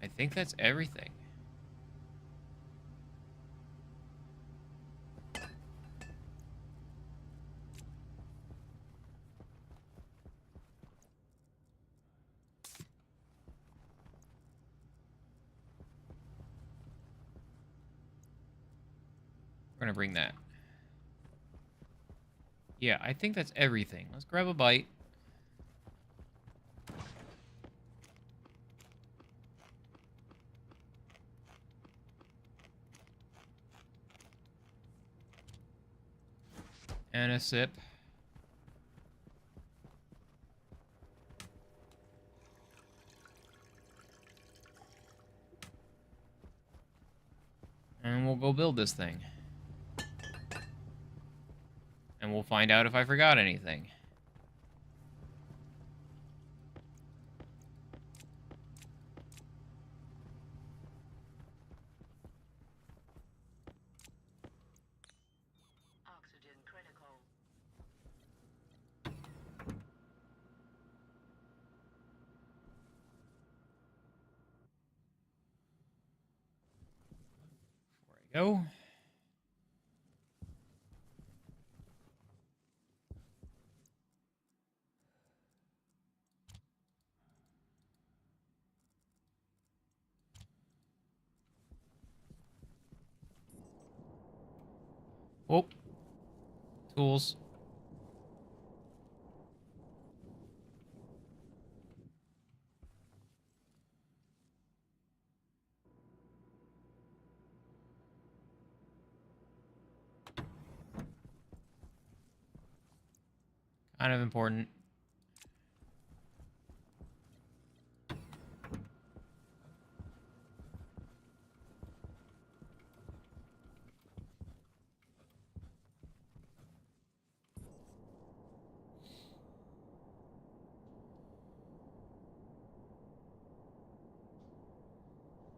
I think that's everything. We're gonna bring that. Yeah, I think that's everything. Let's grab a bite. And a sip. And we'll go build this thing. And we'll find out if I forgot anything. Oxygen critical. Before I go. Oh. Tools. Kind of important.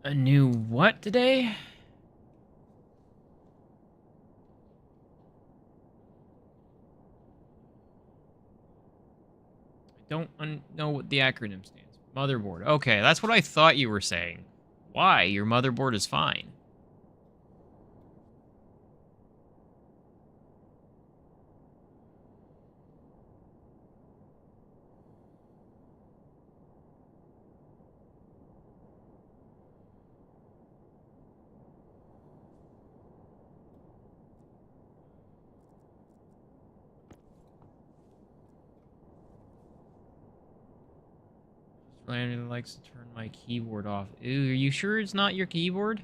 A new what today? I don't know what the acronym stands for. Motherboard. Okay, that's what I thought you were saying. Why? Your motherboard is fine. Randomly likes to turn my keyboard off. Ooh, are you sure it's not your keyboard?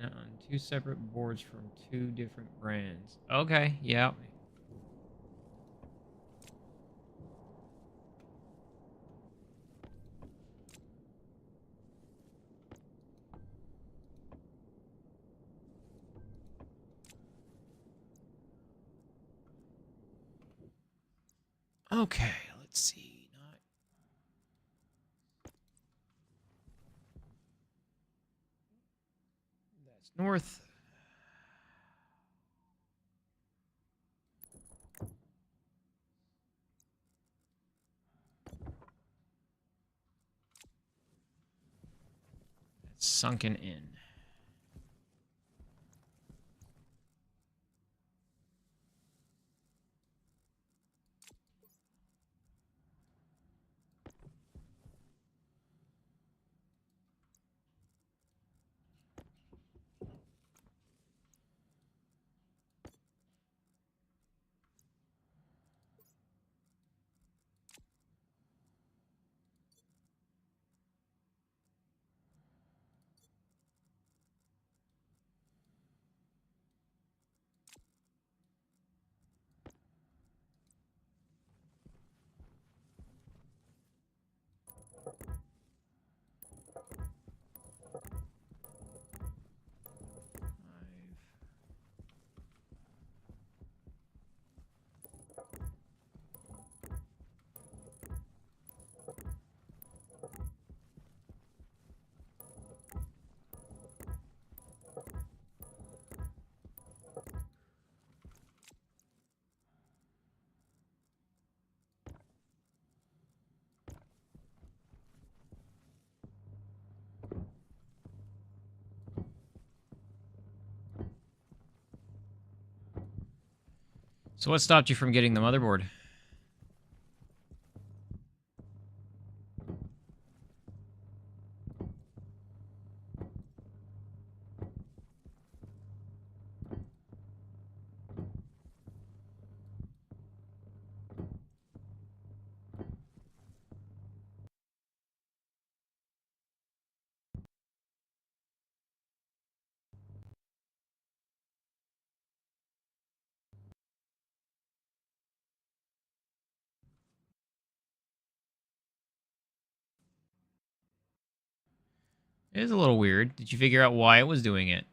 On two separate boards from two different brands. Okay, yeah. Okay, let's see. That's north. That's sunken in. So what stopped you from getting the motherboard? It is a little weird. Did you figure out why it was doing it?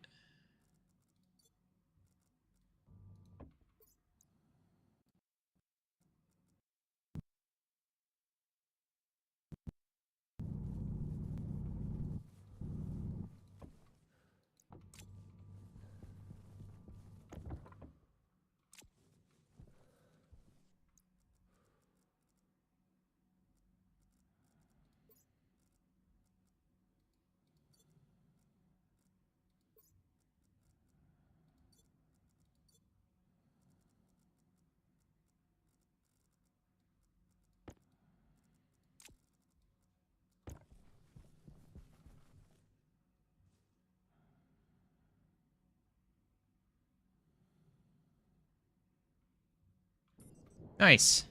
Nice.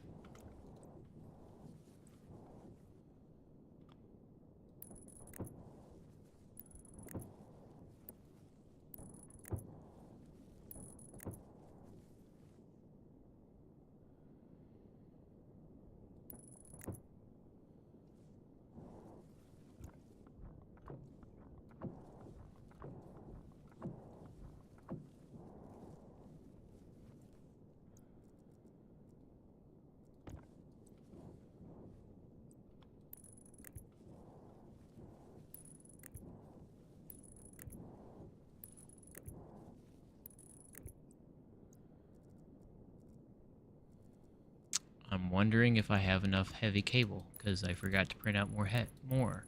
I'm wondering if I have enough heavy cable, because I forgot to print out more.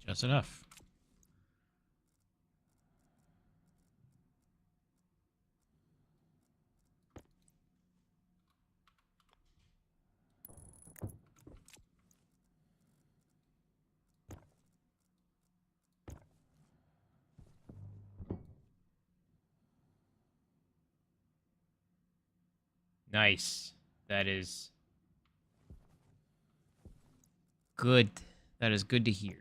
Just enough. Nice. That is good. That is good to hear.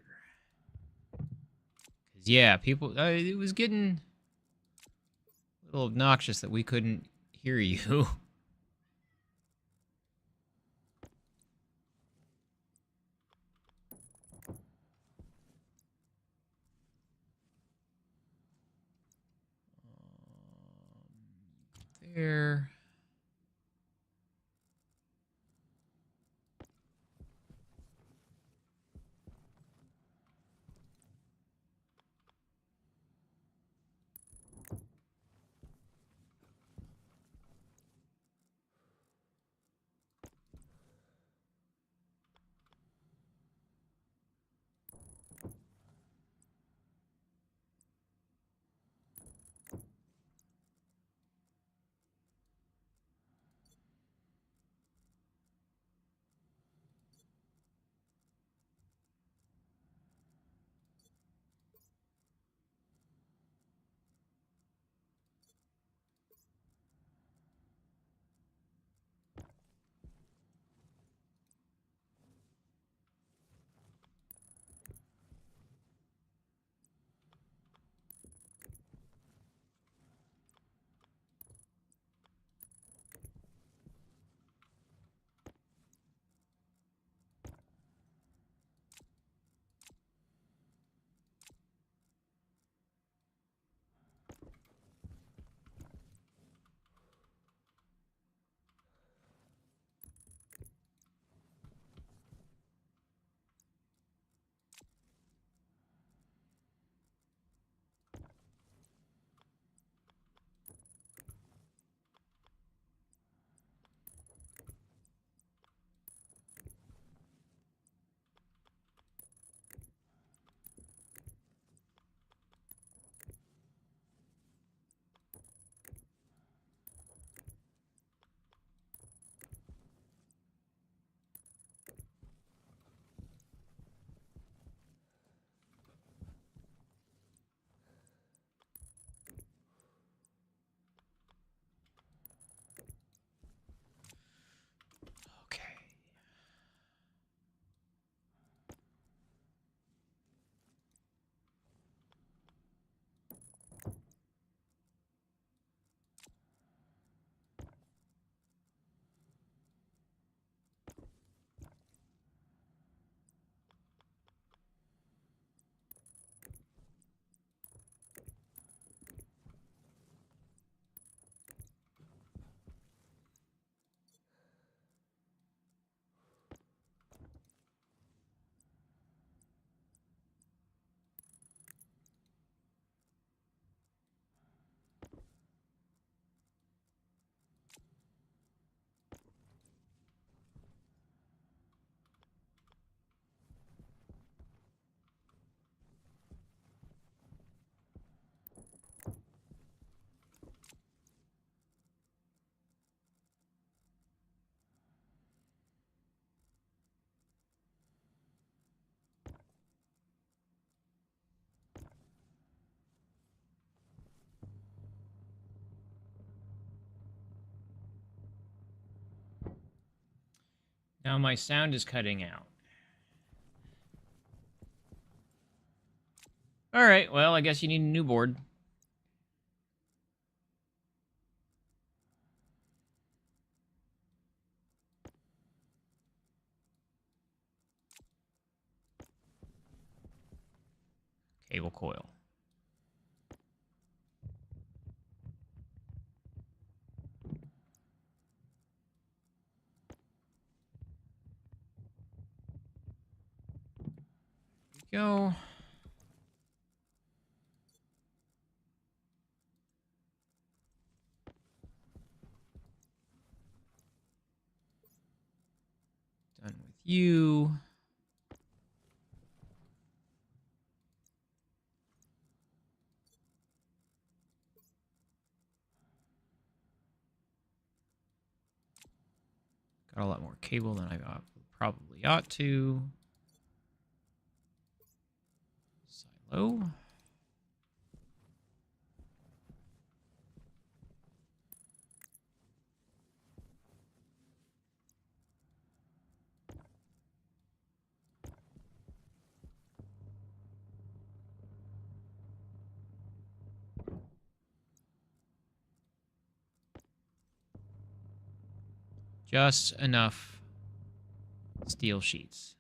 'Cause, yeah, people... it was getting a little obnoxious that we couldn't hear you. There. Now my sound is cutting out. Alright, well, I guess you need a new board. Cable coil. Go. Done with you. Got a lot more cable than I probably ought to. Silo. Just enough steel sheets.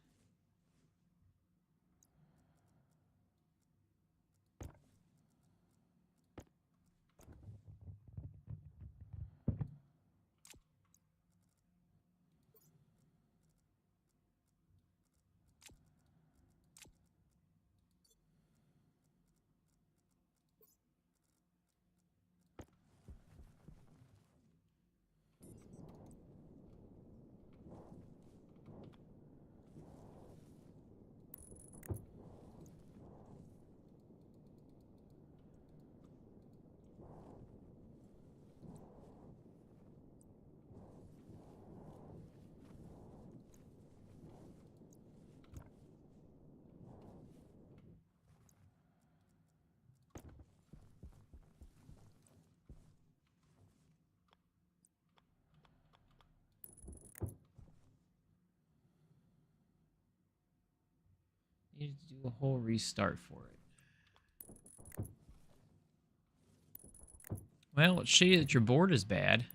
Need to do a whole restart for it. Well, let's show you that your board is bad.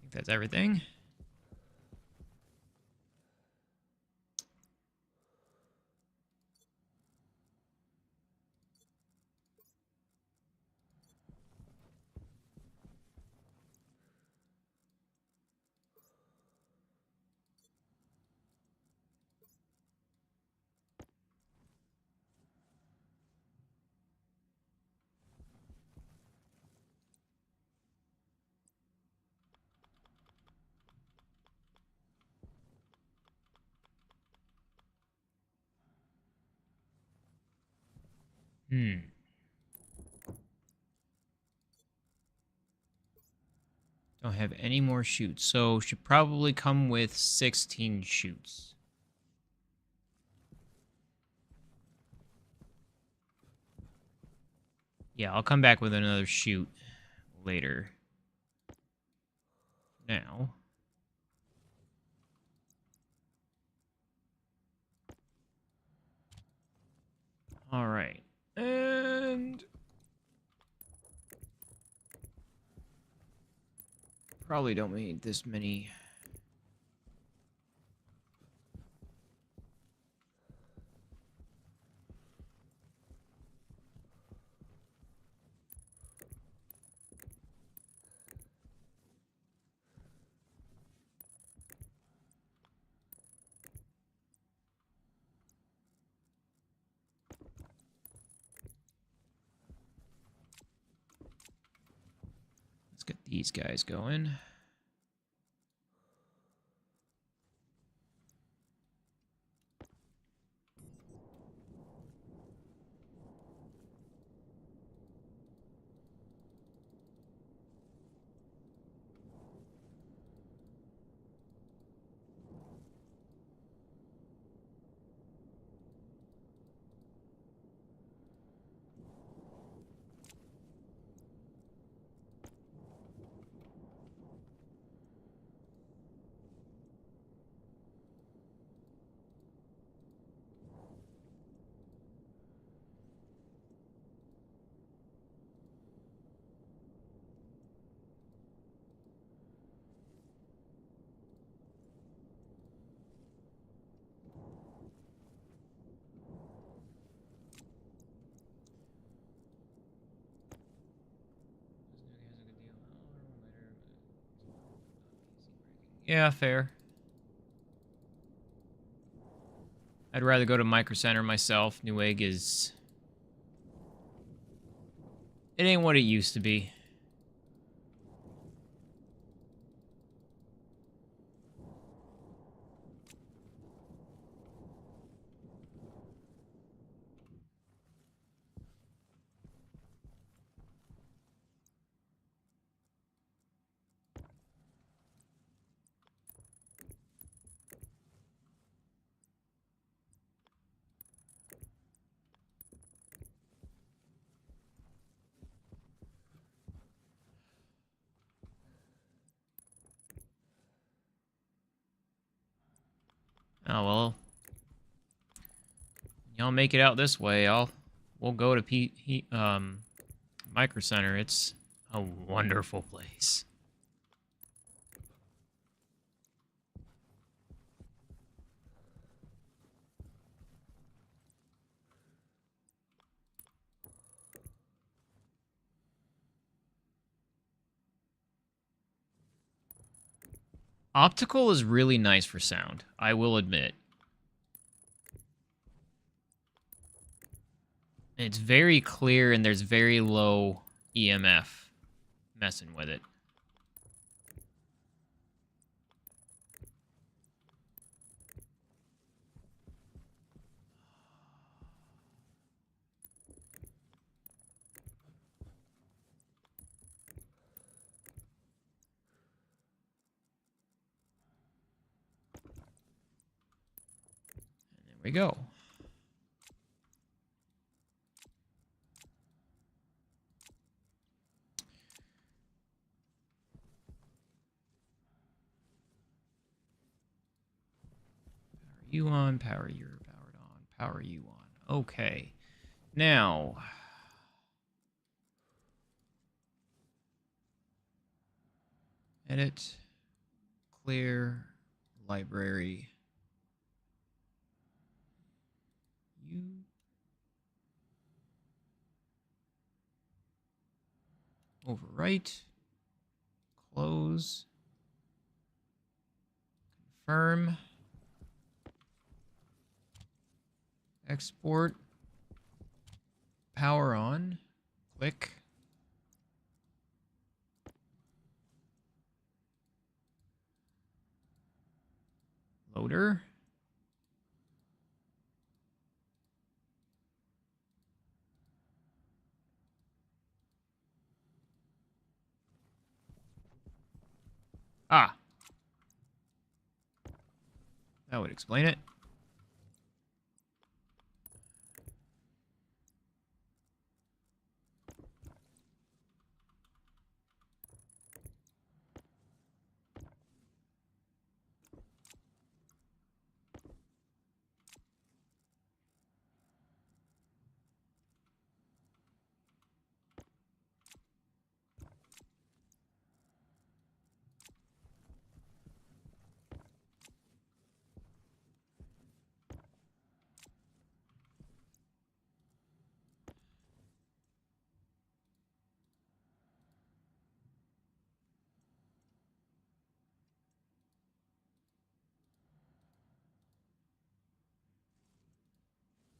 I think that's everything. Don't have any more chutes, so should probably come with 16 chutes. Yeah, I'll come back with another chute later. Now, All right. And probably don't need this many. Let's get these guys going. Yeah, fair. I'd rather go to Micro Center myself. Newegg is... It ain't what it used to be. Oh, well. Y'all make it out this way. We'll go to Micro Center. It's a wonderful place. Optical is really nice for sound, I will admit. It's very clear and there's very low EMF messing with it. And there we go. You on, power, you're powered on, power you on. Okay. Now, edit, clear, library. You. Overwrite, close, confirm. Export. Power on. Click. Loader. Ah. That would explain it.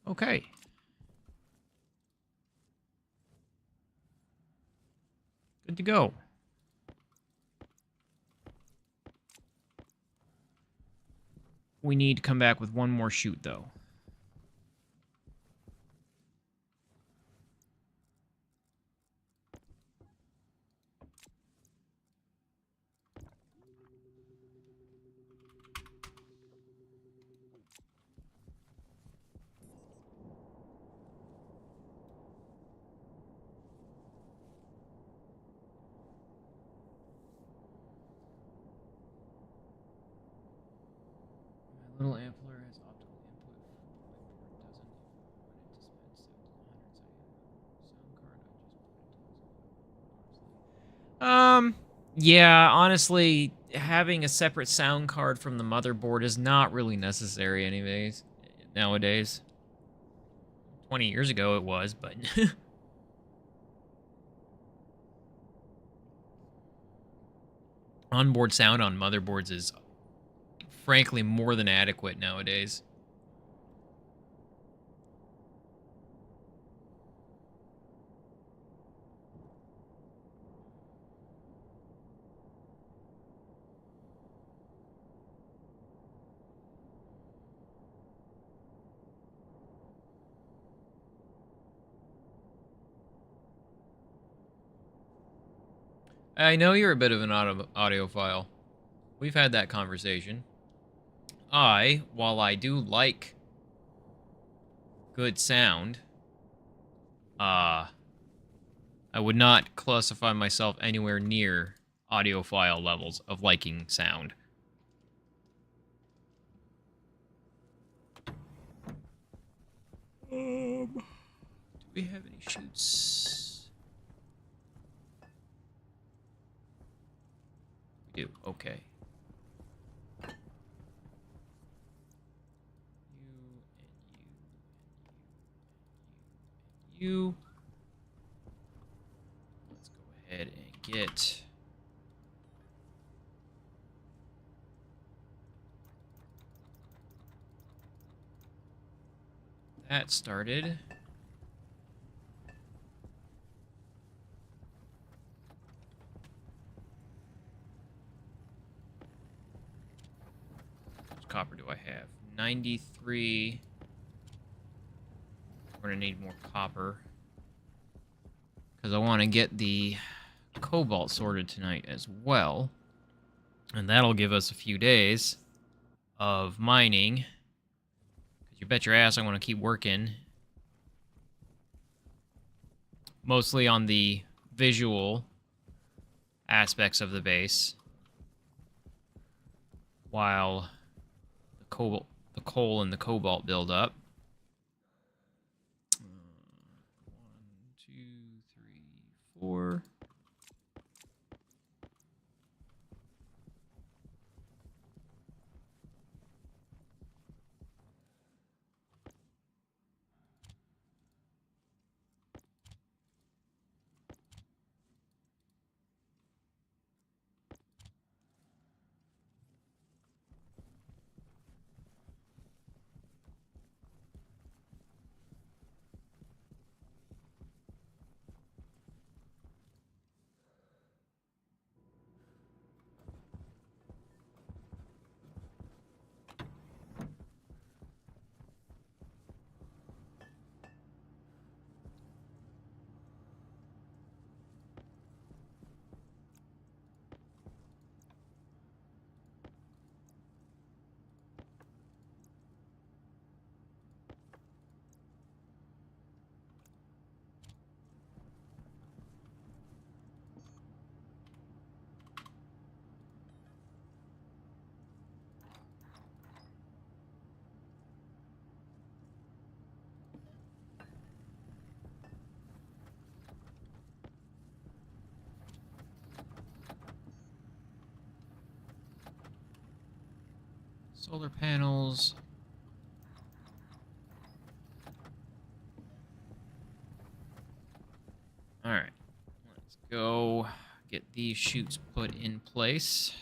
Okay. Good to go. We need to come back with one more chute, though. My little amplifier has optical input. My board doesn't. When it dispenses sound card, I just put it. Yeah, honestly, having a separate sound card from the motherboard is not really necessary anyways, nowadays. 20 years ago it was, but... Onboard sound on motherboards is, frankly, more than adequate nowadays. I know you're a bit of an audiophile. We've had that conversation. While I do like good sound, I would not classify myself anywhere near audiophile levels of liking sound. Do we have any chutes? We do, okay. You. Let's go ahead and get that started. How much copper do I have? 93. We're gonna need more copper, because I want to get the cobalt sorted tonight as well. And that'll give us a few days of mining. Because you bet your ass I want to keep working. Mostly on the visual aspects of the base. While the coal and the cobalt build up. 1, 2, 3, 4. Solar panels. Alright. Let's go get these chutes put in place.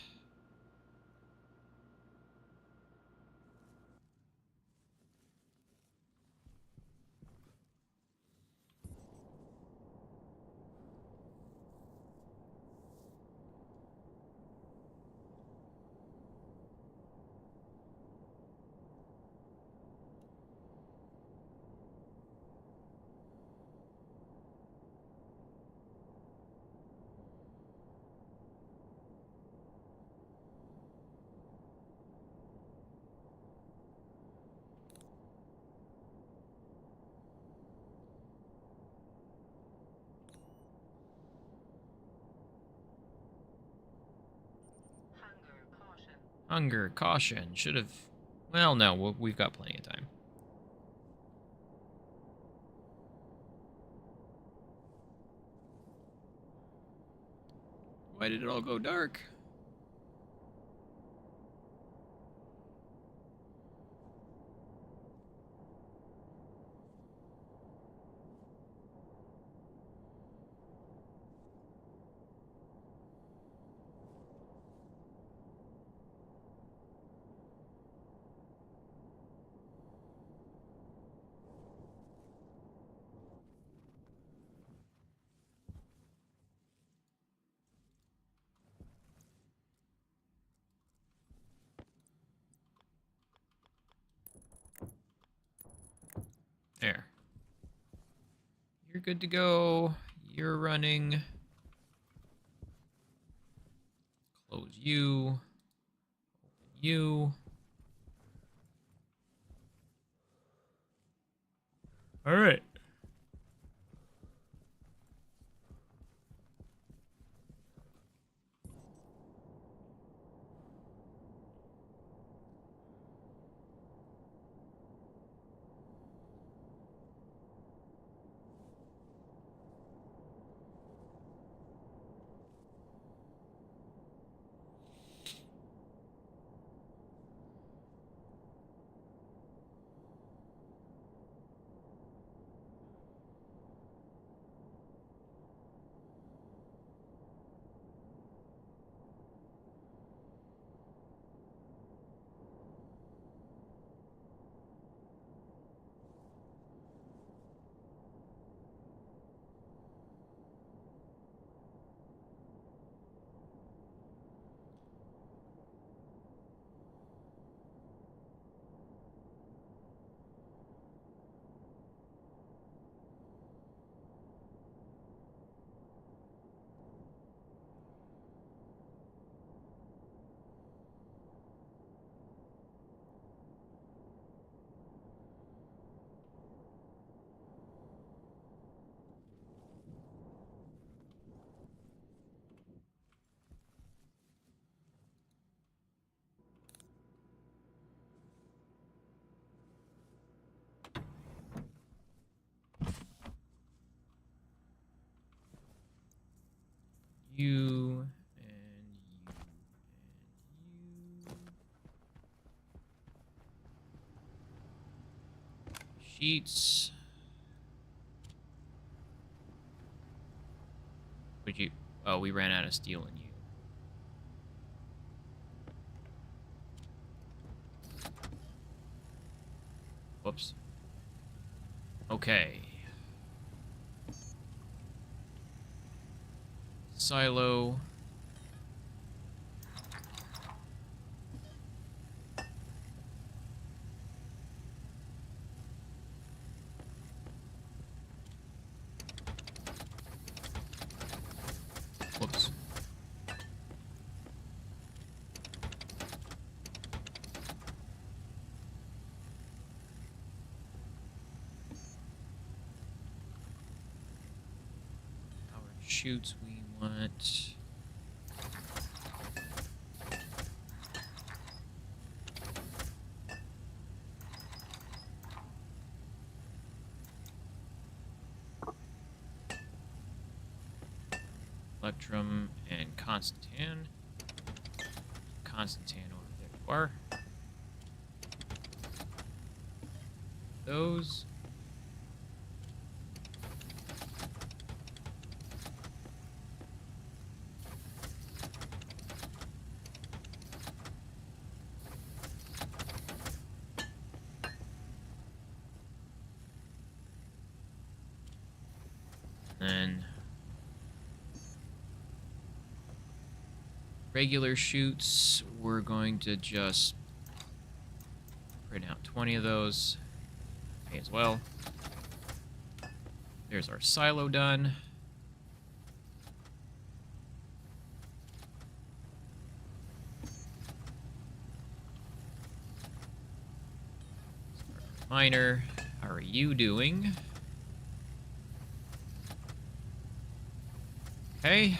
Hunger, caution. Should have... Well, no, we've got plenty of time. Why did it all go dark? There. You're good to go. You're running. Close you. Open you. All right. You and you and you. Sheets. Would you? Oh, we ran out of steel in you. Whoops. Okay. Silo. Whoops. Powered chutes we want. Electrum and Constantan. Constantan over there. You are. Those. Then regular chutes, we're going to just print out 20 of those. May as well. There's our silo done. Miner, how are you doing? Okay.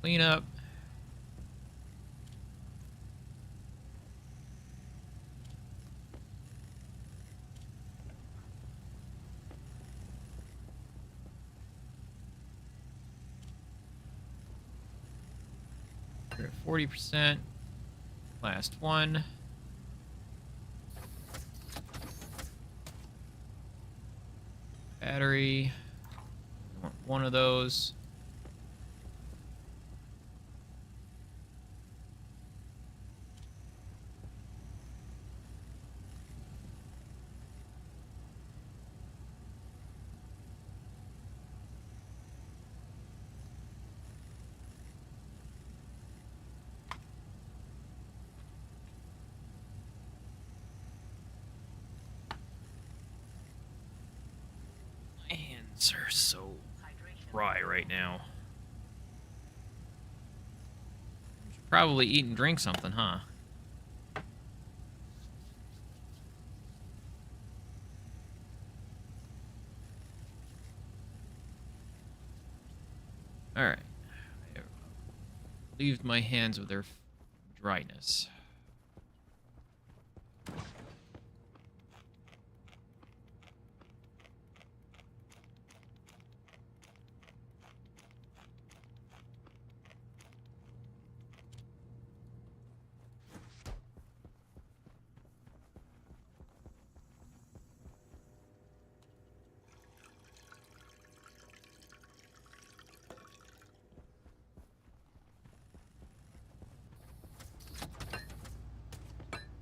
Clean up. We're at 40%. Last one. Battery. I want one of those. My hands are so dry right now. Should probably eat and drink something, huh? Alright. I relieved my hands of their dryness.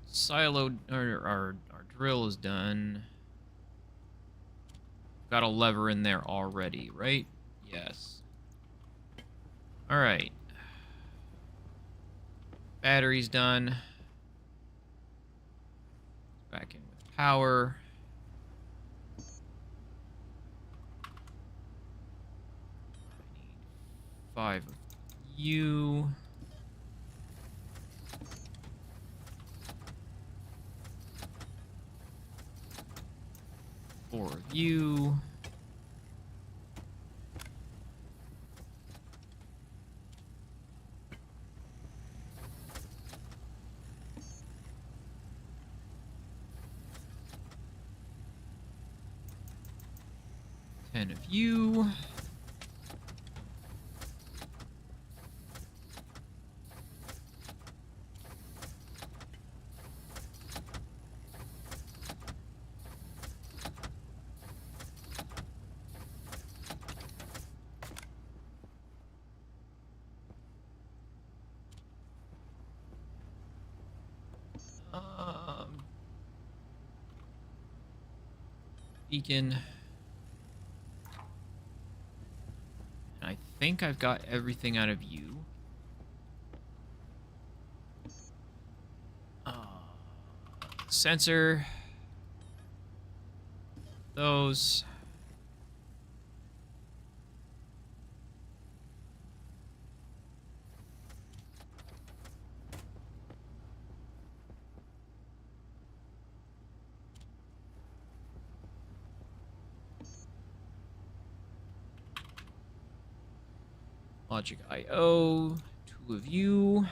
Silo, our drill is done. Got a lever in there already, right? Yes. Alright. Battery's done. Back in with power. I need 5 of you. 4 of you. Ten of you. Beacon. And I think I've got everything out of you. Sensor. Those. Logic IO, 2 of you.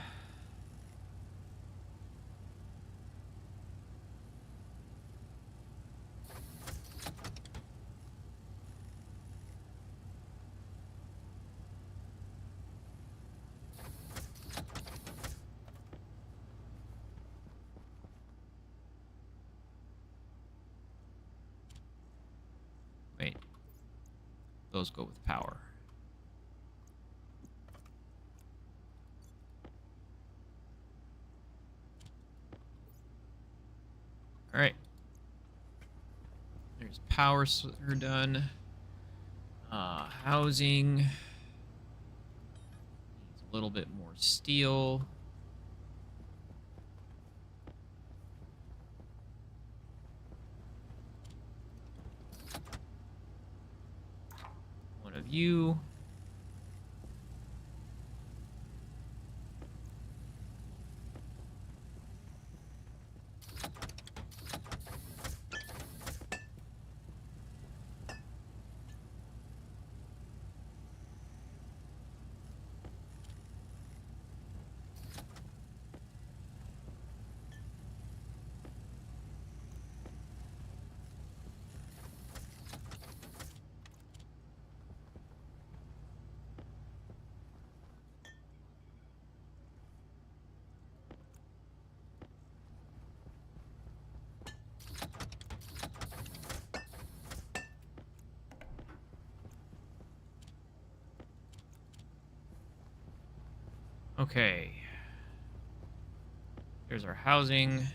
Wait. Those go with power. All right. There's power done. Housing needs a little bit more steel. One of you. Okay. There's our housing.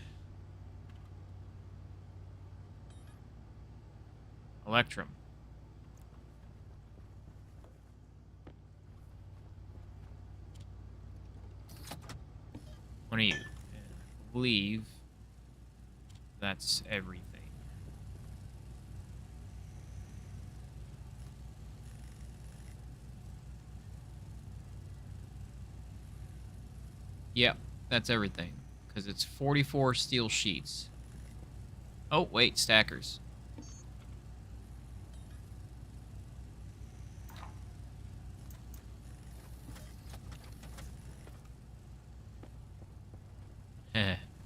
Electrum. One of you. And I believe that's everything. Yep, that's everything. Because it's 44 steel sheets. Oh, wait, stackers.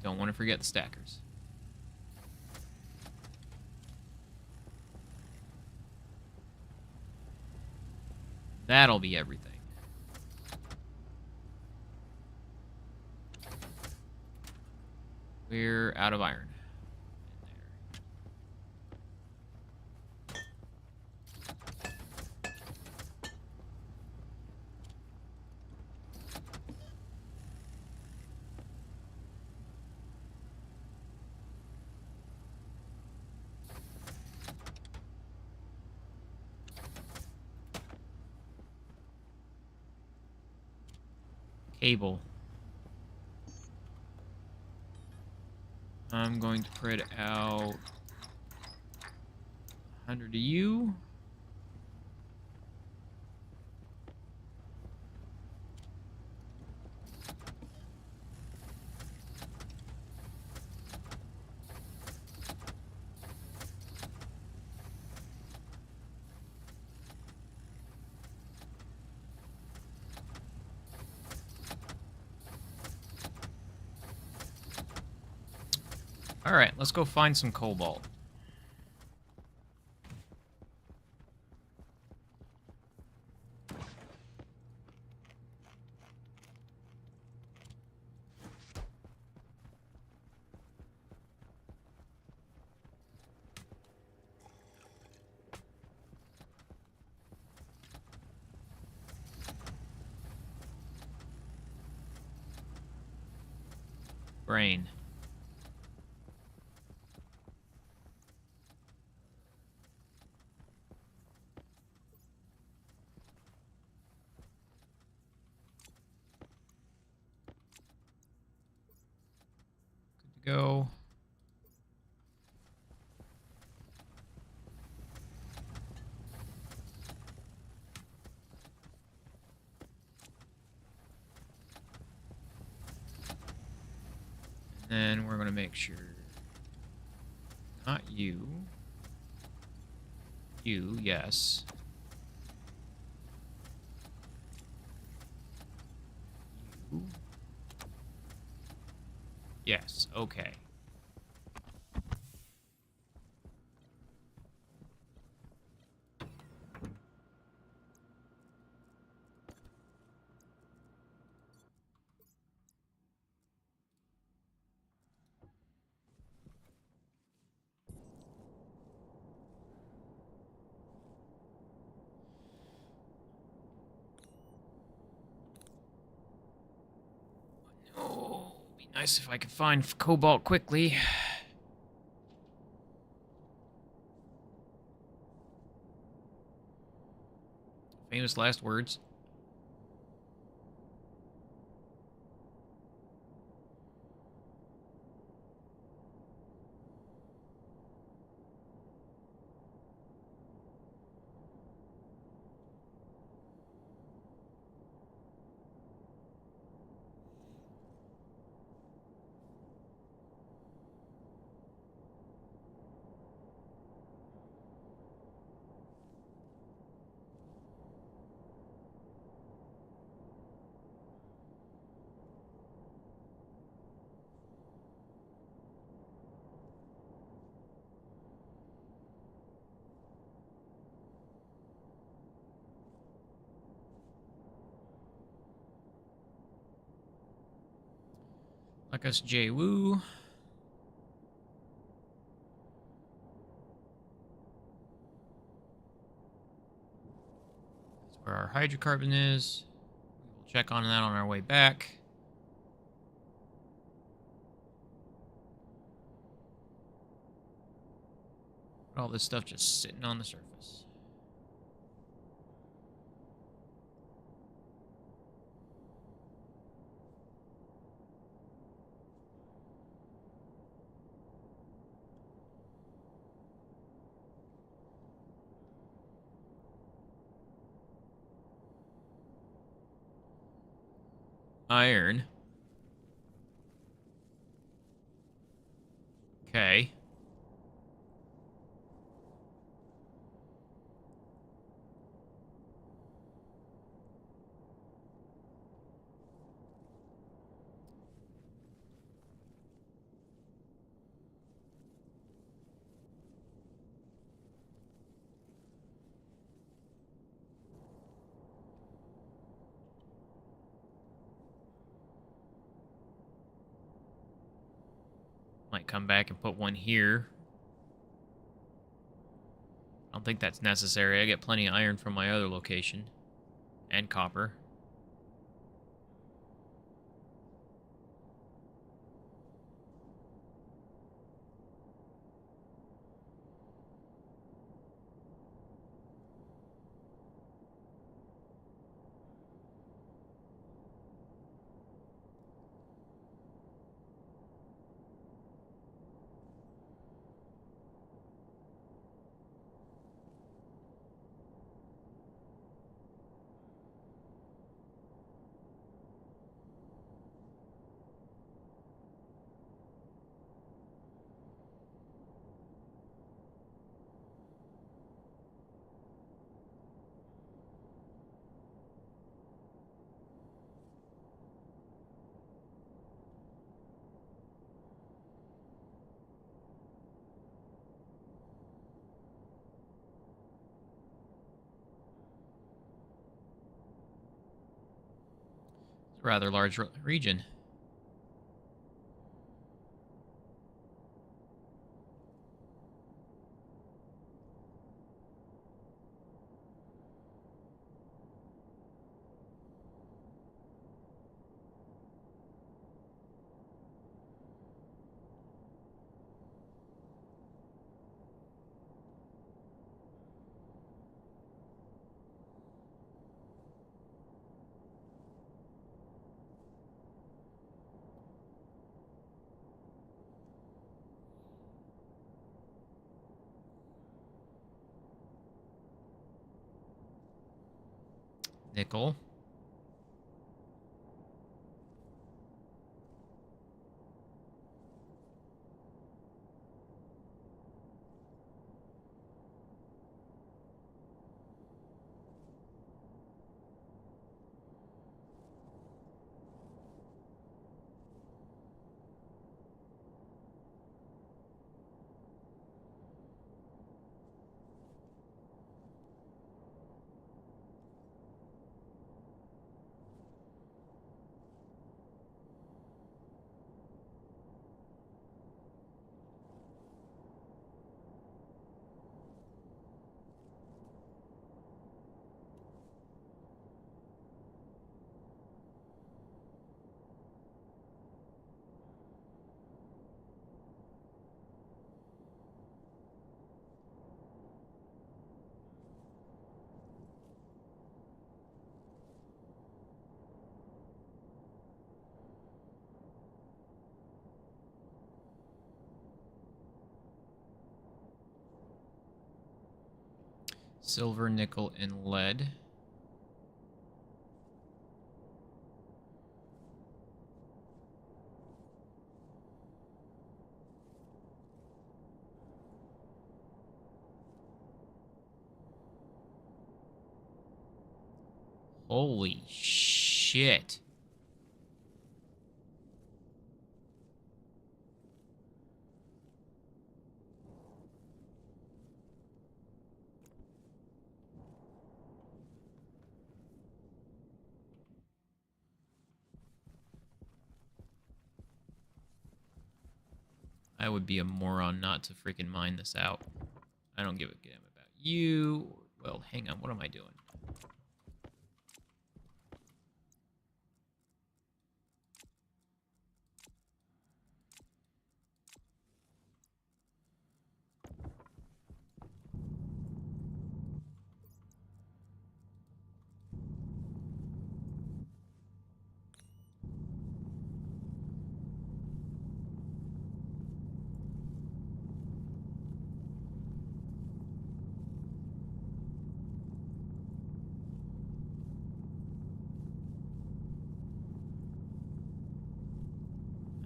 Don't want to forget the stackers. That'll be everything. We're out of iron. Cable. I'm going to spread out 100 to you. Alright, let's go find some cobalt. Brain. Good to go. And then we're going to make sure... Not you. You, yes. You. Yes, okay. Oh, be nice if I could find cobalt quickly. Famous last words. Like us, J. Woo. That's where our hydrocarbon is. We will check on that on our way back. All this stuff just sitting on the surface. Iron. Okay. Might come back and put one here. I don't think that's necessary. I get plenty of iron from my other location. And copper. It's a rather large region. Nickel. Silver, nickel, and lead. Holy shit. I would be a moron not to freaking mine this out. I don't give a damn about you. Well, hang on. What am I doing?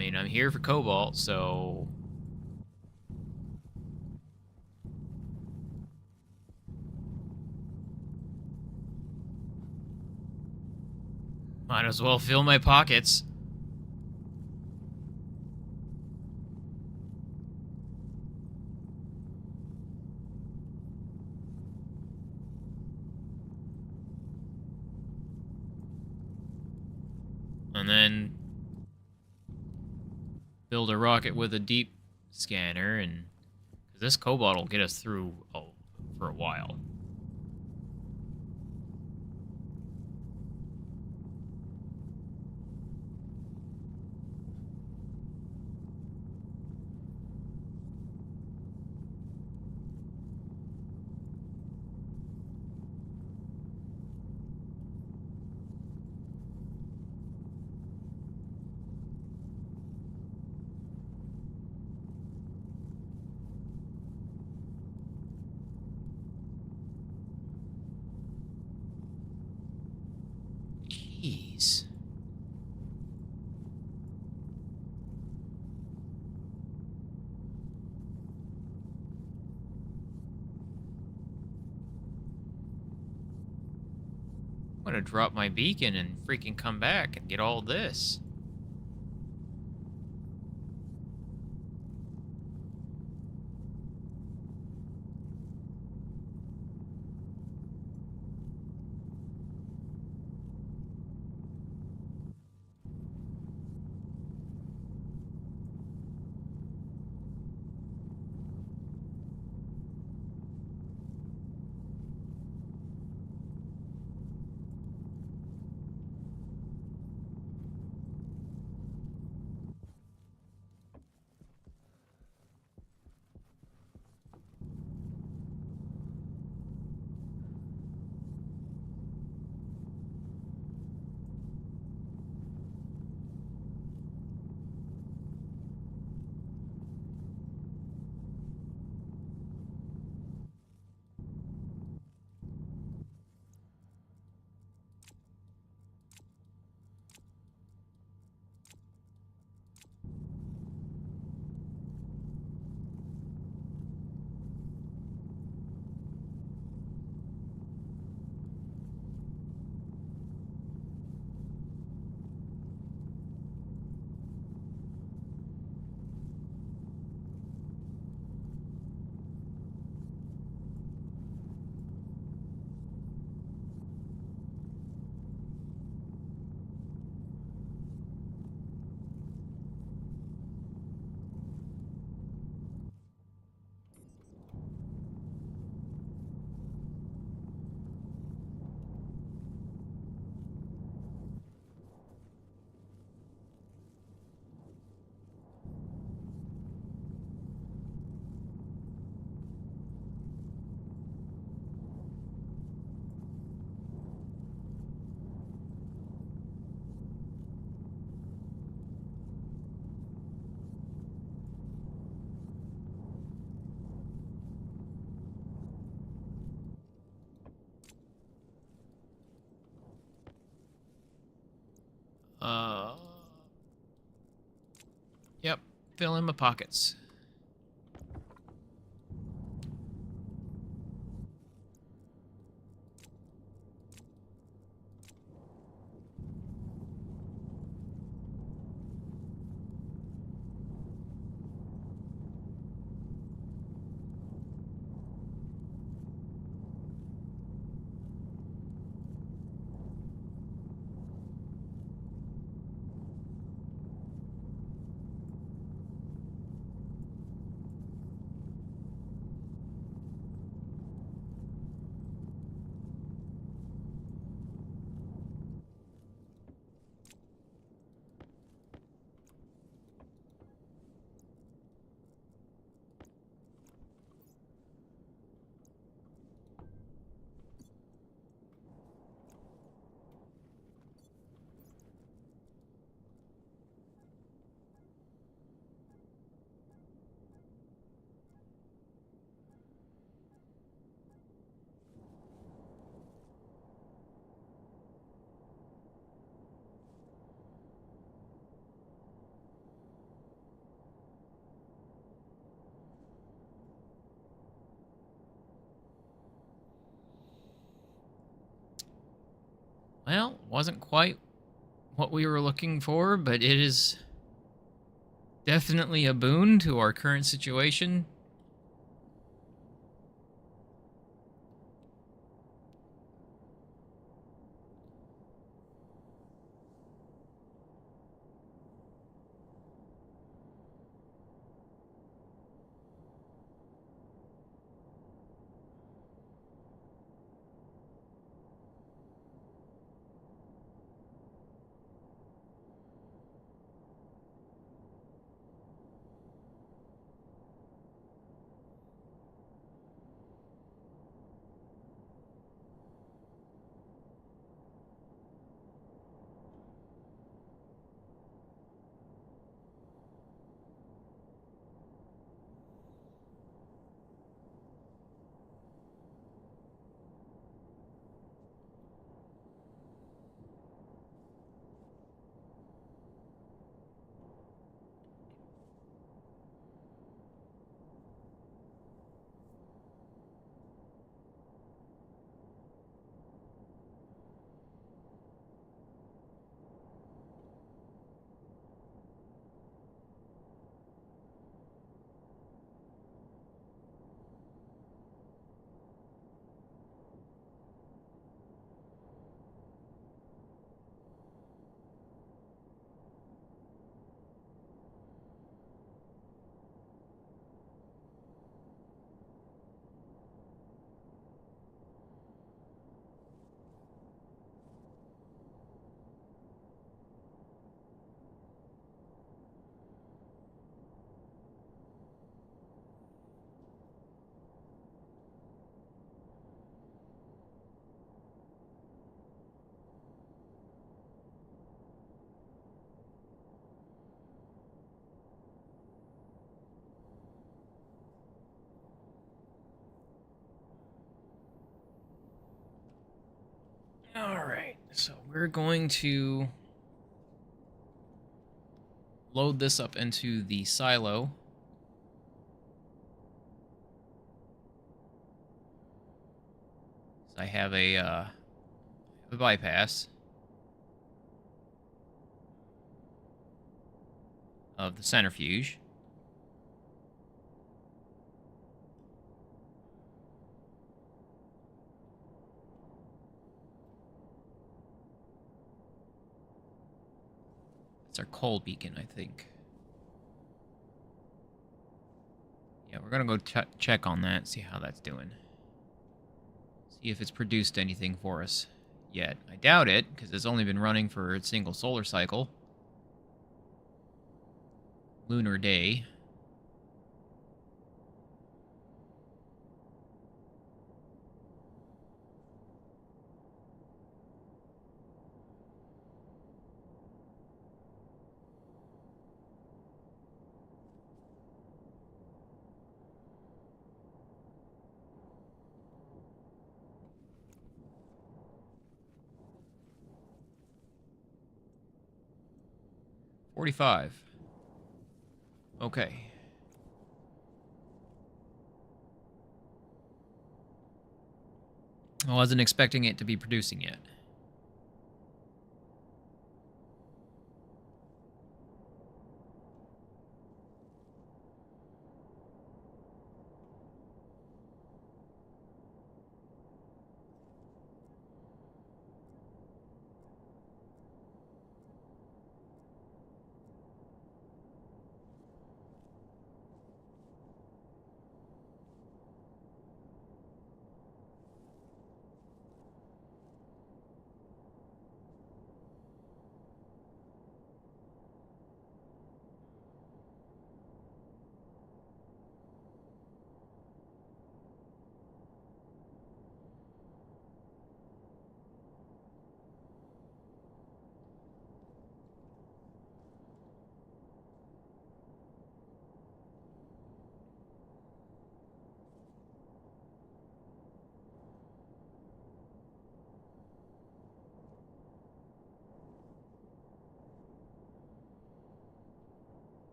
mean, I'm here for cobalt, so... Might as well fill my pockets. And then build a rocket with a deep scanner, and this cobalt will get us through for a while. Jeez. I'm gonna drop my beacon and freaking come back and get all this. Yep, fill in my pockets. Well, wasn't quite what we were looking for, but it is definitely a boon to our current situation. Alright, so we're going to load this up into the silo. So I have a bypass of the centrifuge. It's our coal beacon, I think. Yeah, we're gonna go check on that, see how that's doing. See if it's produced anything for us yet. I doubt it, because it's only been running for a single solar cycle. Lunar day. $45. Okay. I wasn't expecting it to be producing yet.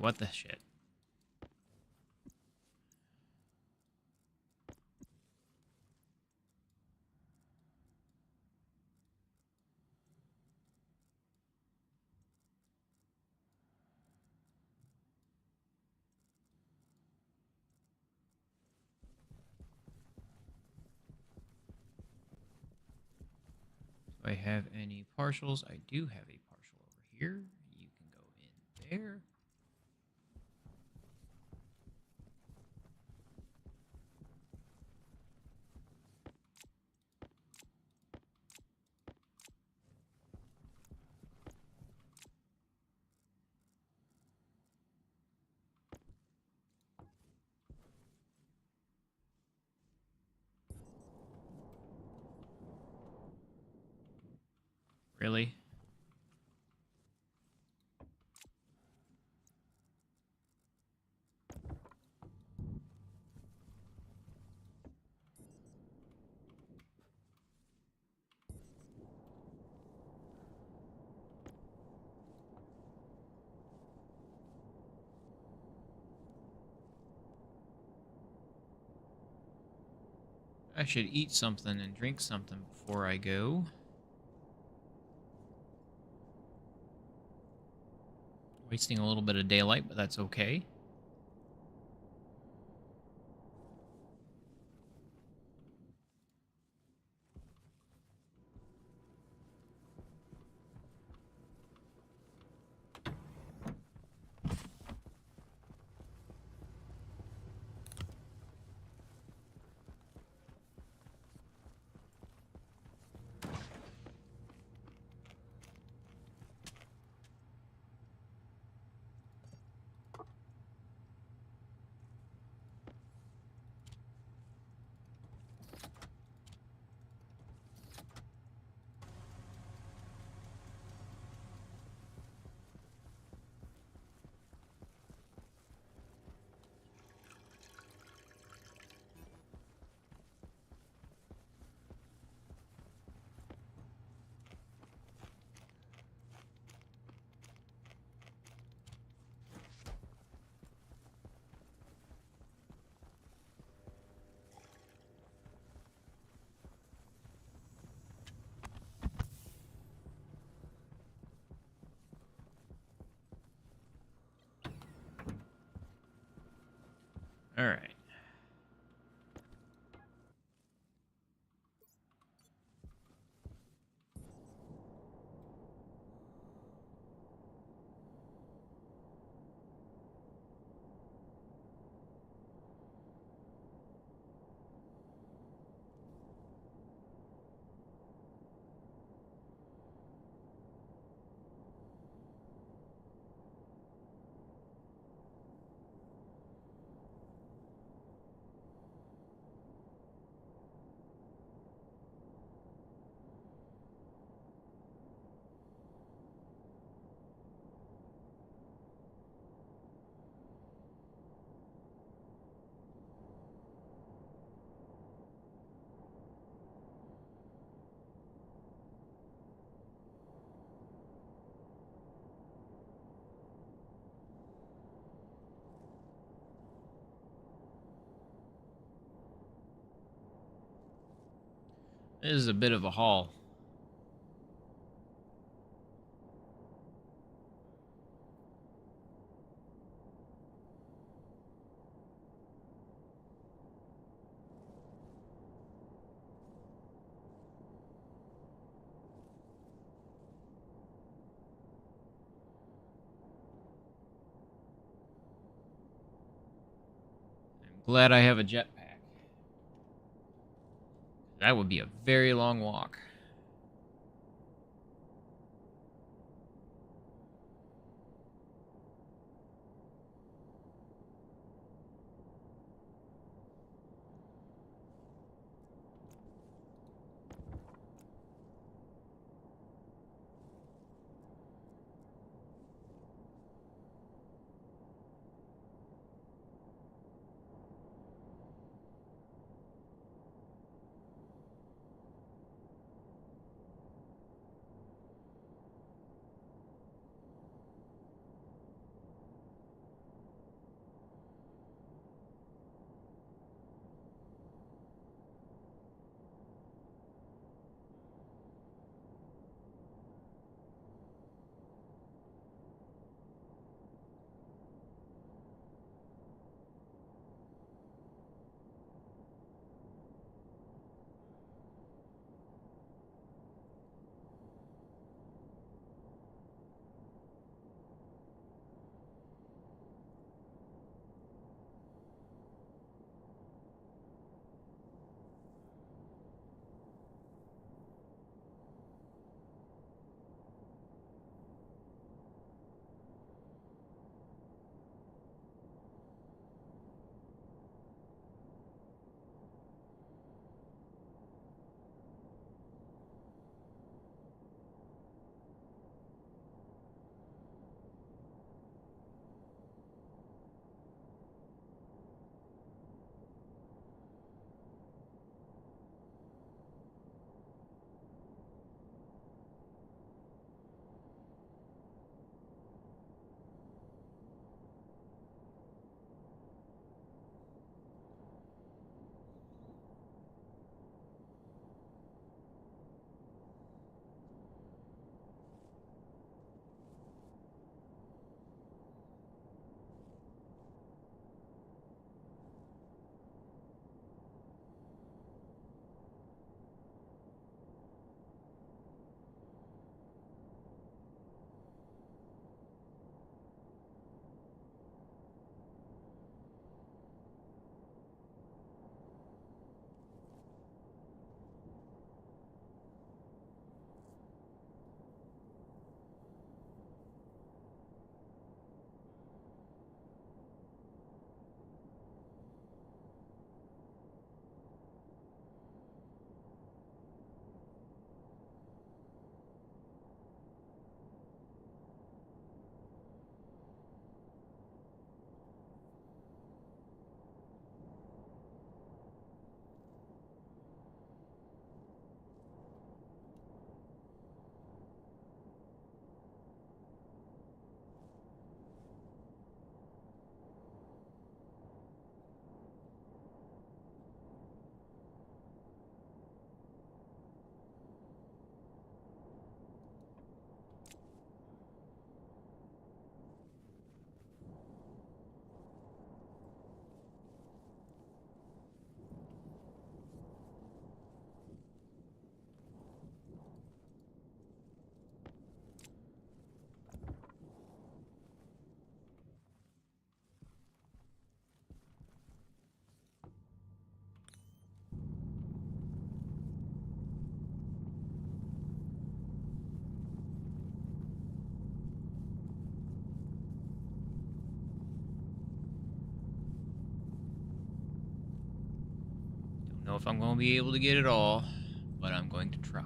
what the shit? Do I have any partials? I do have a partial over here. You can go in there. Really? I should eat something and drink something before I go. Wasting a little bit of daylight, but that's okay. All right. This is a bit of a haul. I'm glad I have a jetpack. That would be a very long walk. know if I'm going to be able to get it all, but I'm going to try.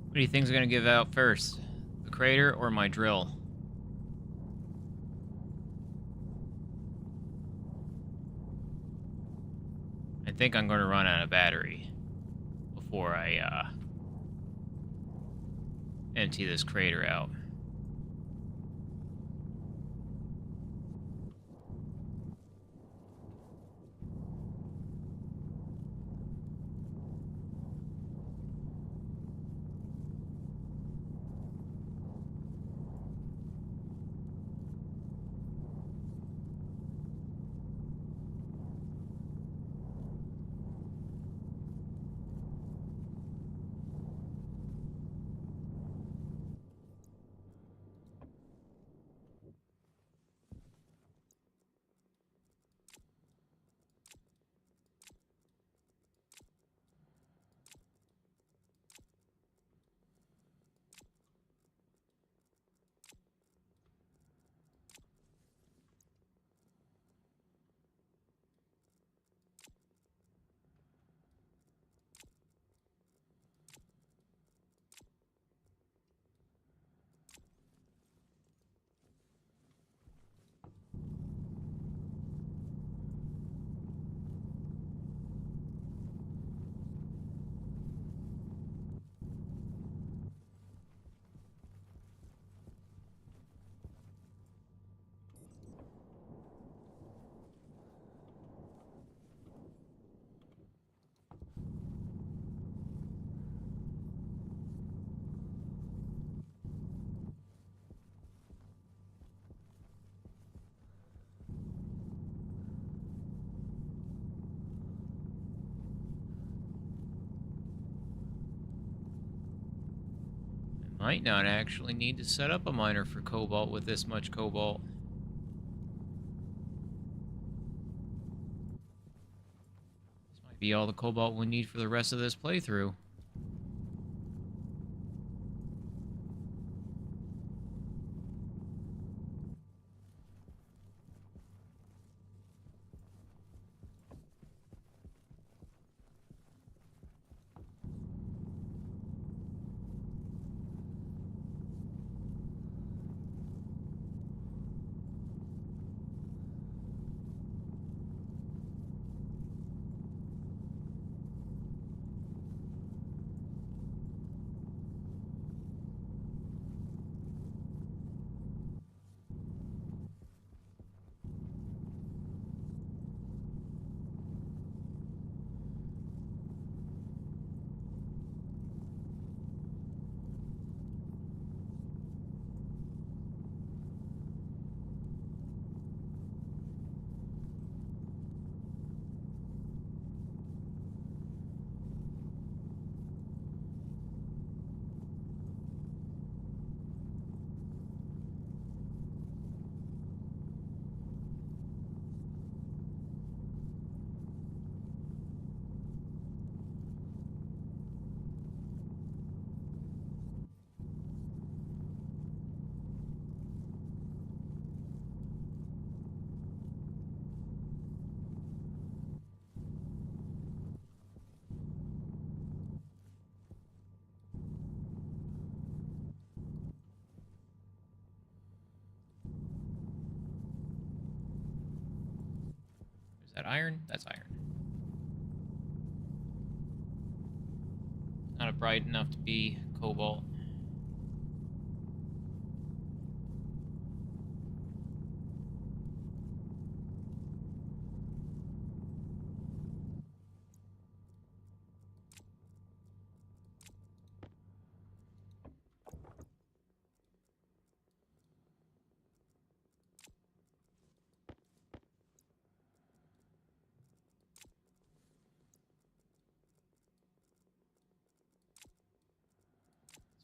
What do you think's gonna give out first? The crater or my drill? think I'm going to run out of battery before I empty this crater out. Might not actually need to set up a miner for cobalt with this much cobalt. This might be all the cobalt we need for the rest of this playthrough. Is that iron? That's iron. Not bright enough to be cobalt.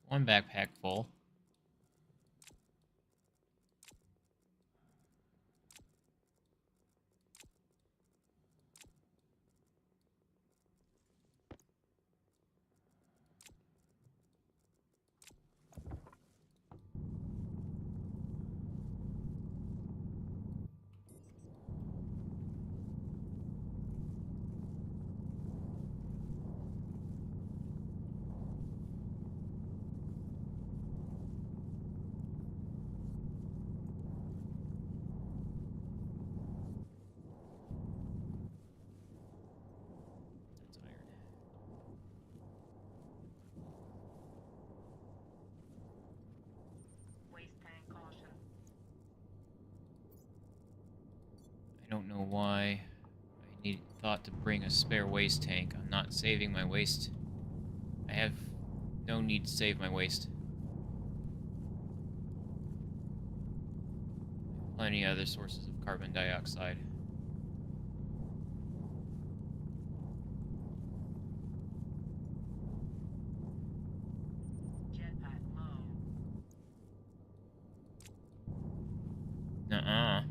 One backpack full. thought to bring a spare waste tank. I'm not saving my waste. I have no need to save my waste. Plenty other sources of carbon dioxide. Jetpack low. Nuh-uh.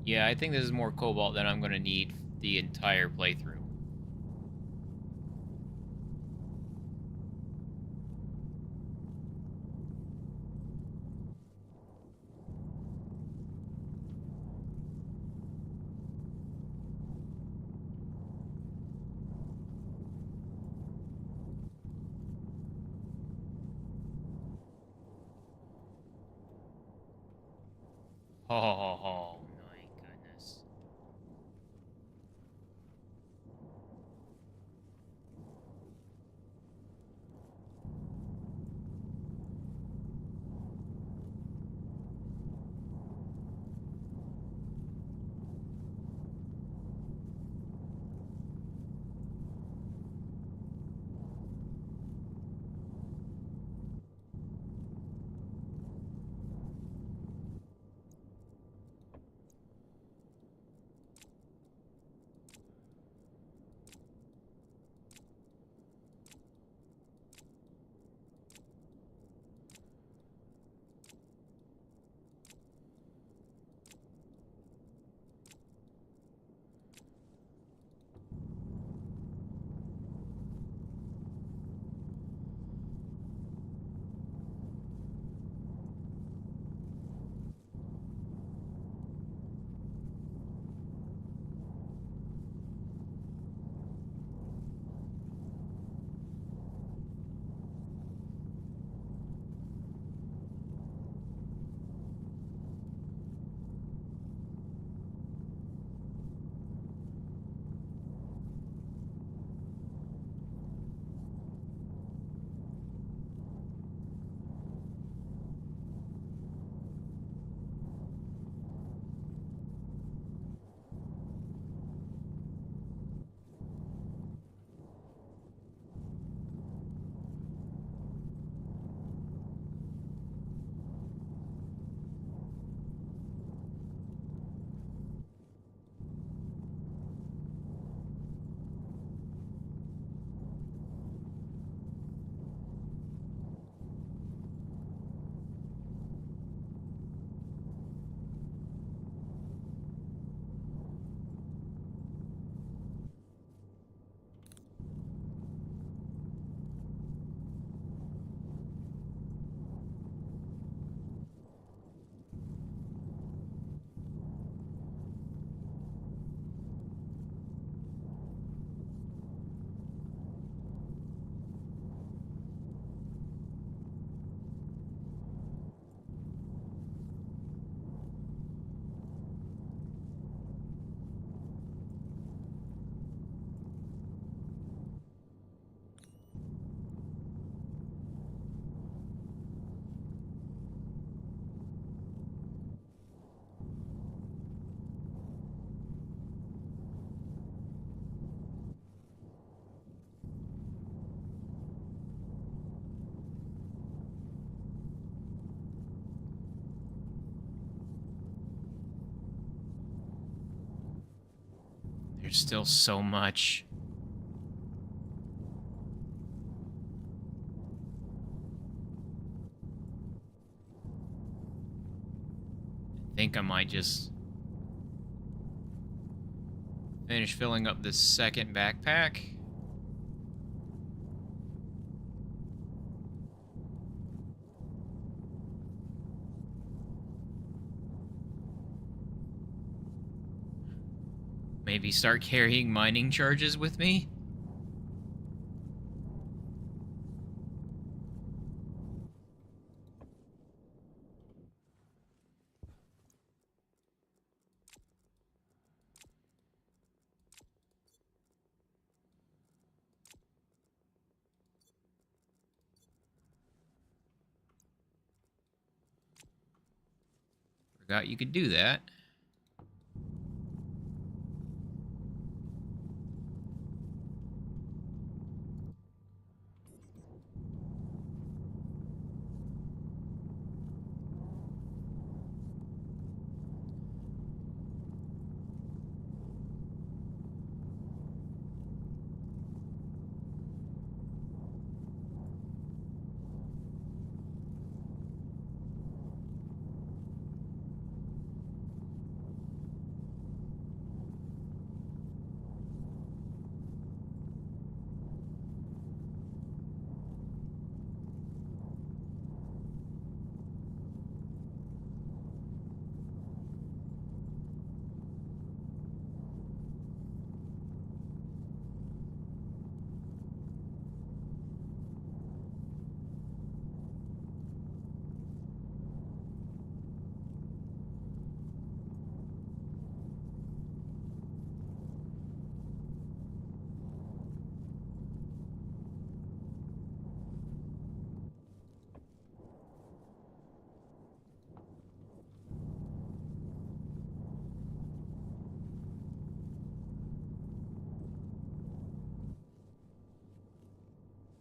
Yeah, I think this is more cobalt than I'm going to need the entire playthrough. Oh, my goodness. There's still so much. I think I might just finish filling up this second backpack. Maybe start carrying mining charges with me? Forgot you could do that.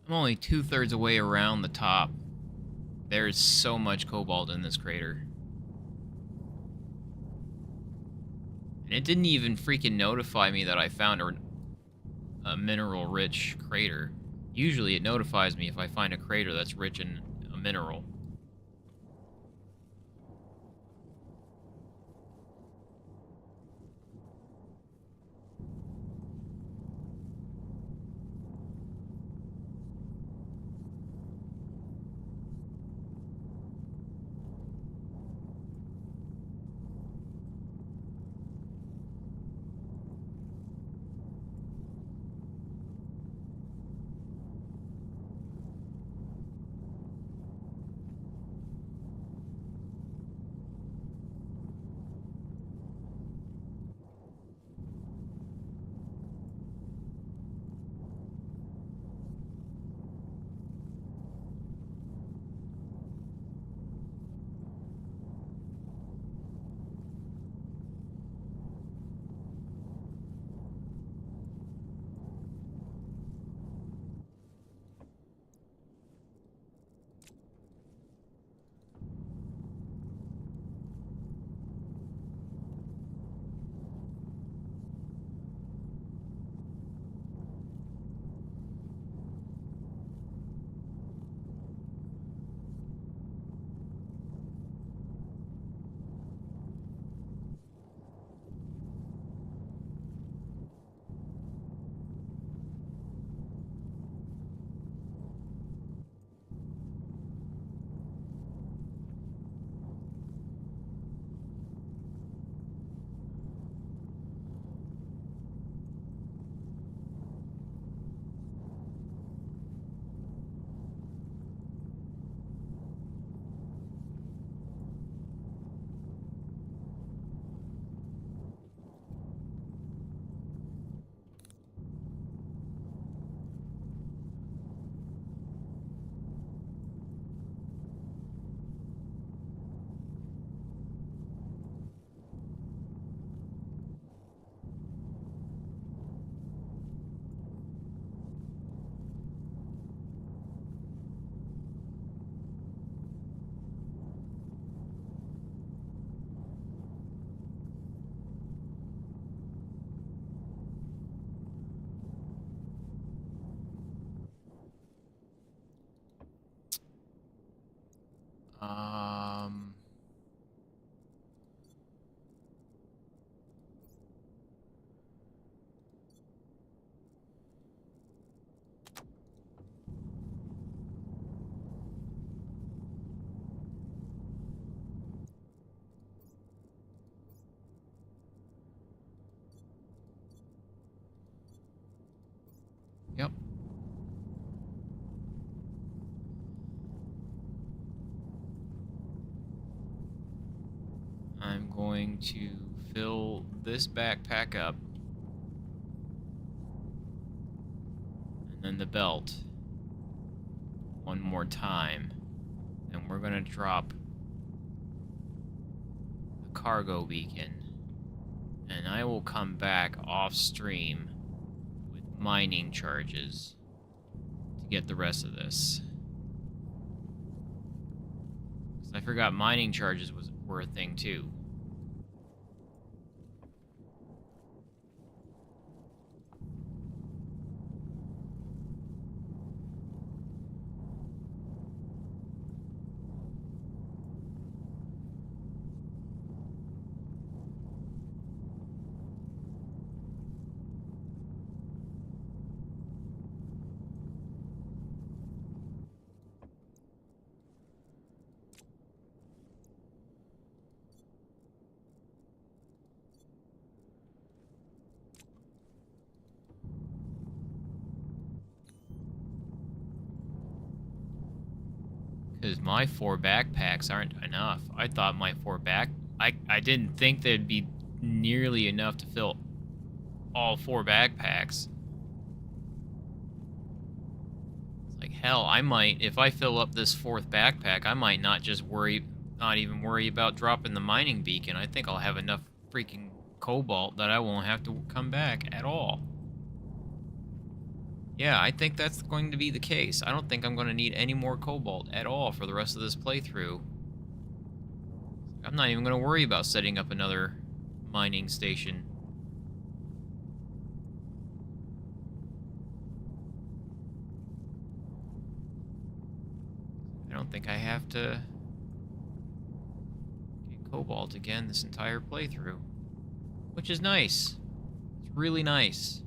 I'm only 2/3 away around the top. There is so much cobalt in this crater. And it didn't even freaking notify me that I found a mineral-rich crater. Usually it notifies me if I find a crater that's rich in a mineral. I'm going to fill this backpack up. And then the belt. One more time. And we're going to drop the cargo beacon. And I will come back off stream with mining charges to get the rest of this. Because I forgot mining charges were a thing too. Because my 4 backpacks aren't enough. I thought my 4 I didn't think there'd be nearly enough to fill all 4 backpacks. It's like, hell, I might, if I fill up this 4th backpack, I might not even worry about dropping the mining beacon. I think I'll have enough freaking cobalt that I won't have to come back at all. Yeah, I think that's going to be the case. I don't think I'm going to need any more cobalt at all for the rest of this playthrough. I'm not even going to worry about setting up another mining station. I don't think I have to get cobalt again this entire playthrough. Which is nice. It's really nice.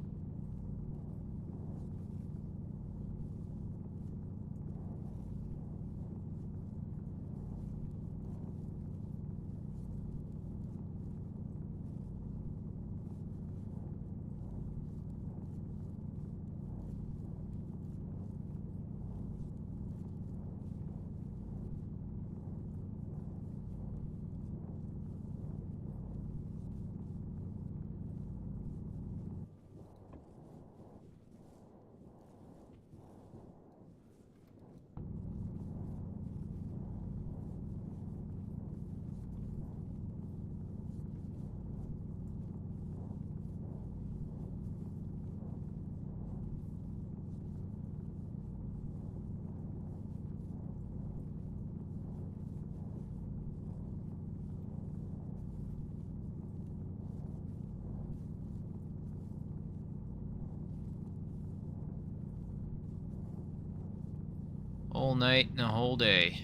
Whole night and a whole day.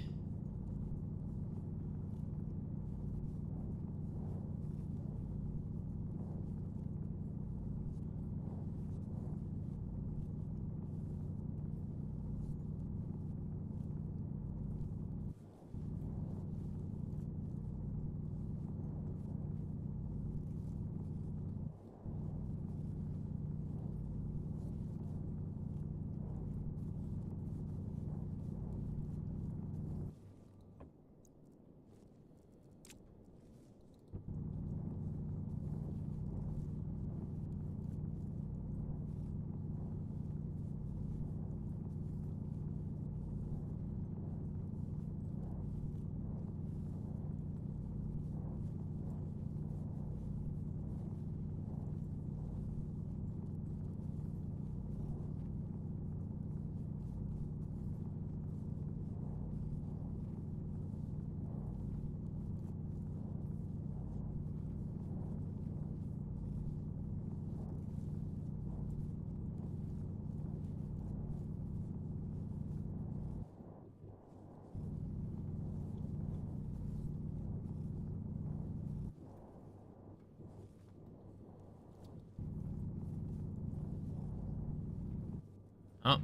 Oh.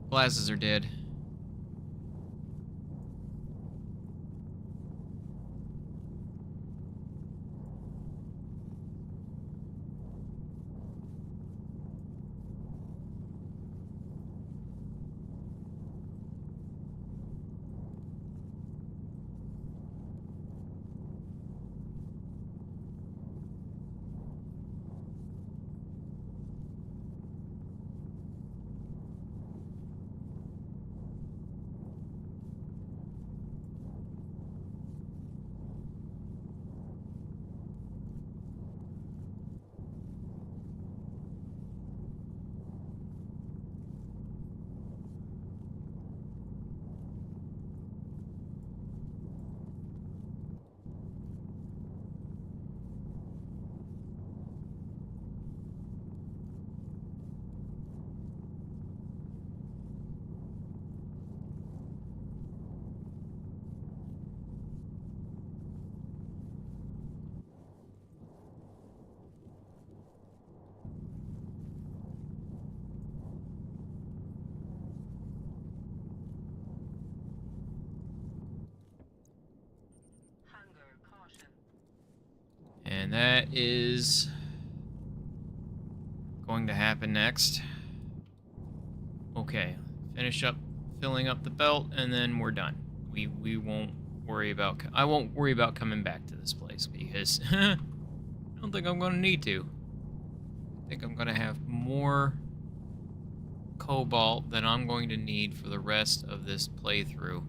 Glasses are dead. that is going to happen next. Okay, finish up filling up the belt, and then we're done. We won't worry about... I won't worry about coming back to this place, because I don't think I'm going to need to. I think I'm going to have more cobalt than I'm going to need for the rest of this playthrough,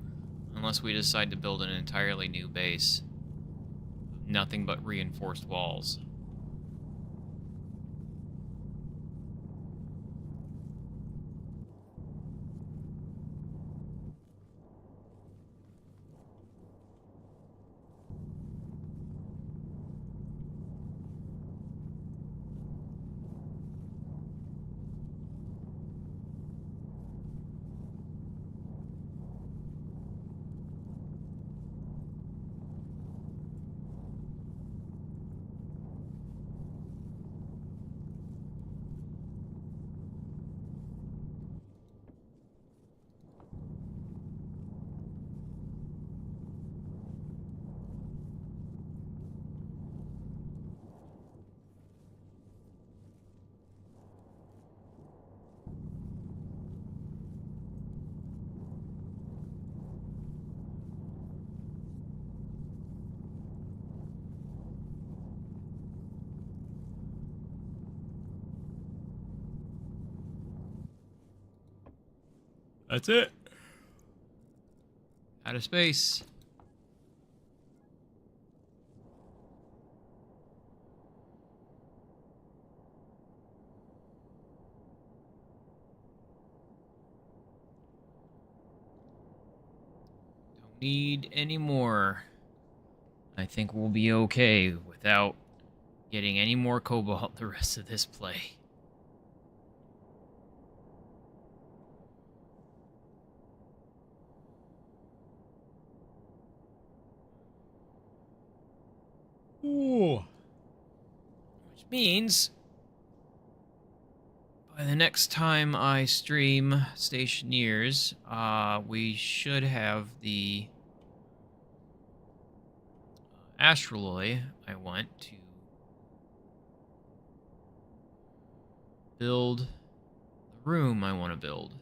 unless we decide to build an entirely new base. Nothing but reinforced walls. That's it. Out of space. Don't need any more. I think we'll be okay without getting any more cobalt the rest of this play. Ooh. Which means by the next time I stream Stationeers, we should have the astraloy I want to build the room I want to build.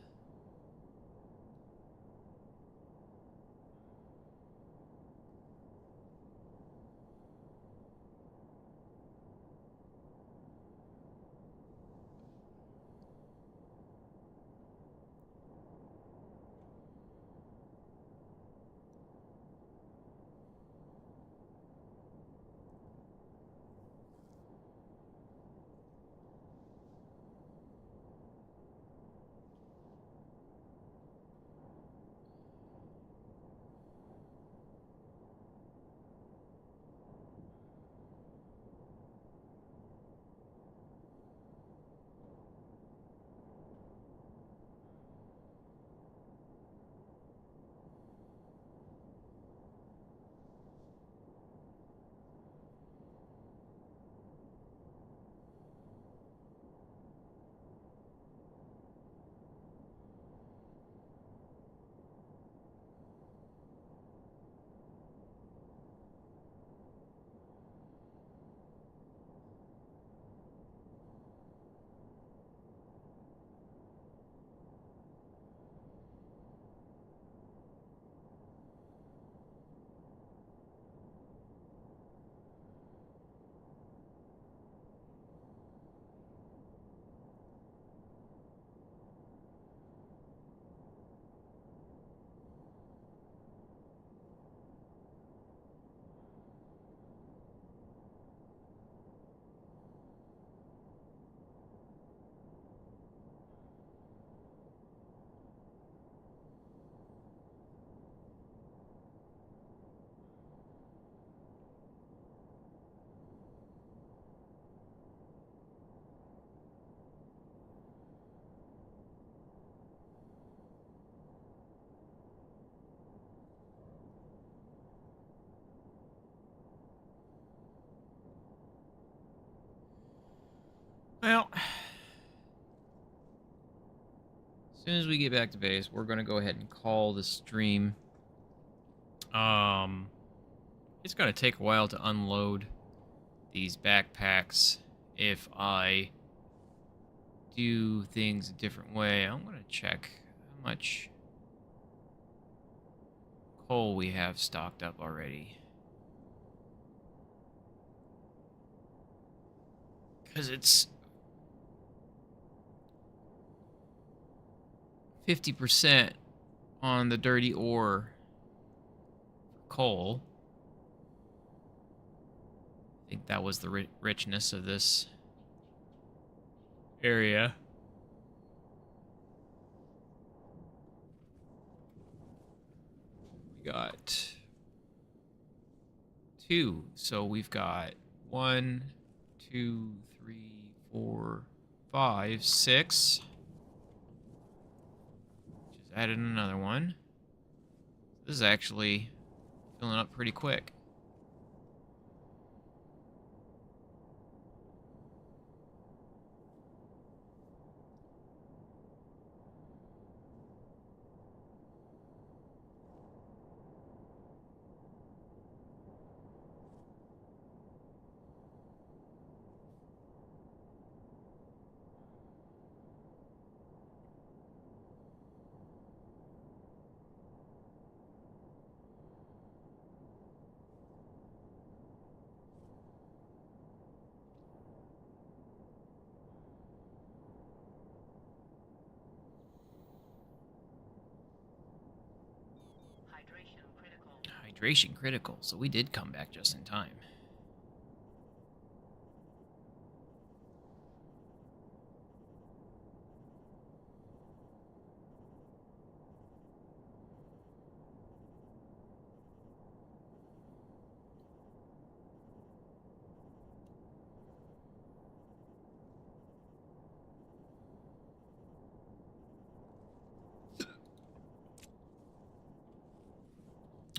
Well, as soon as we get back to base, we're going to go ahead and call the stream. It's going to take a while to unload these backpacks if I do things a different way. I'm going to check how much coal we have stocked up already. Because it's 50% on the dirty ore coal. I think that was the richness of this area. We got 2. So we've got 1, 2, 3, 4, 5, 6. Just added another one. This is actually filling up pretty quick. Hydration critical, so we did come back just in time.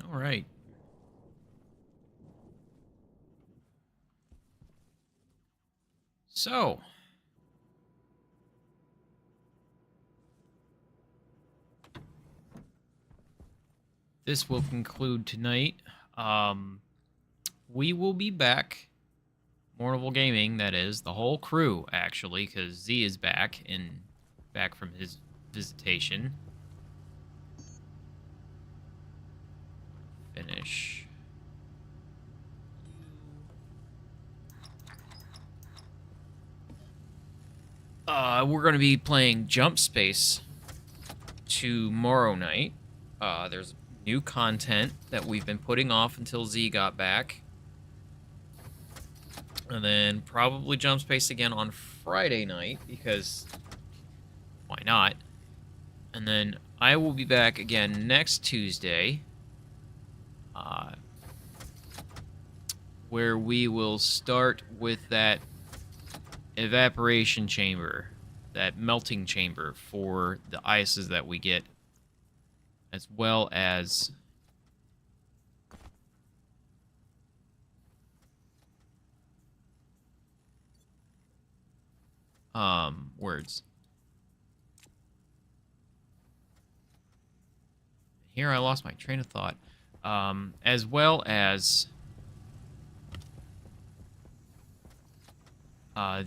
All right. So, this will conclude tonight. We will be back. Mournable Gaming, that is. The whole crew, actually, because Z is back from his visitation. Finish. We're going to be playing Jump Space tomorrow night. There's new content that we've been putting off until Z got back. And then probably Jump Space again on Friday night, because why not? And then I will be back again next Tuesday, where we will start with that evaporation chamber, that melting chamber for the ices that we get, as well as words. Here I lost my train of thought. As well as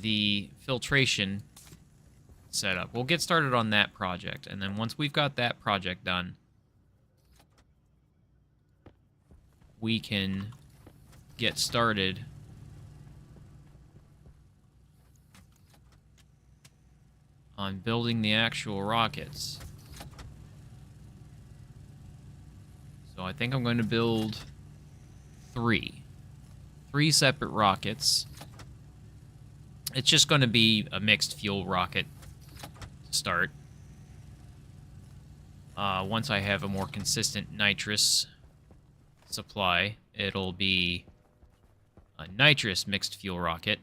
the filtration setup. We'll get started on that project, and then once we've got that project done, we can get started on building the actual rockets. So I think I'm going to build 3 separate rockets. It's just going to be a mixed fuel rocket to start. Once I have a more consistent nitrous supply, it'll be a nitrous mixed fuel rocket.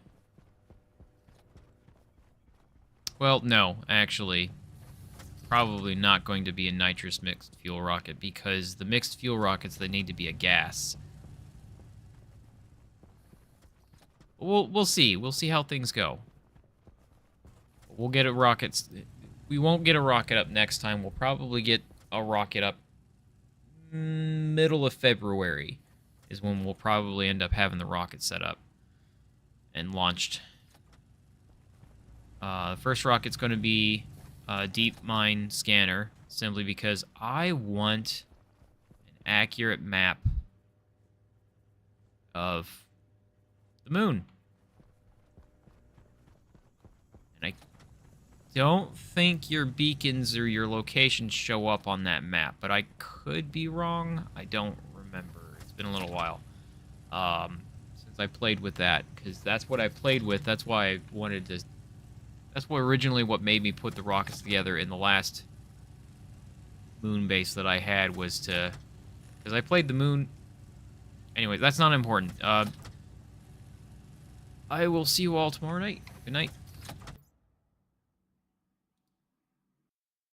Well, no, actually, probably not going to be a nitrous mixed fuel rocket, because the mixed fuel rockets, they need to be a gas. We'll see. We'll see how things go. We'll get a rocket. We won't get a rocket up next time. We'll probably get a rocket up middle of February is when we'll probably end up having the rocket set up. and launched. The first rocket's going to be a deep mine scanner, simply because I want an accurate map of the moon. And I don't think your beacons or your locations show up on that map, but I could be wrong. I don't remember. It's been a little while since I played with that, because that's what I played with. That's why I wanted to... That's what originally what made me put the rockets together in the last moon base that I had, was to... Because I played the moon... Anyway, that's not important. I will see you all tomorrow night. Good night.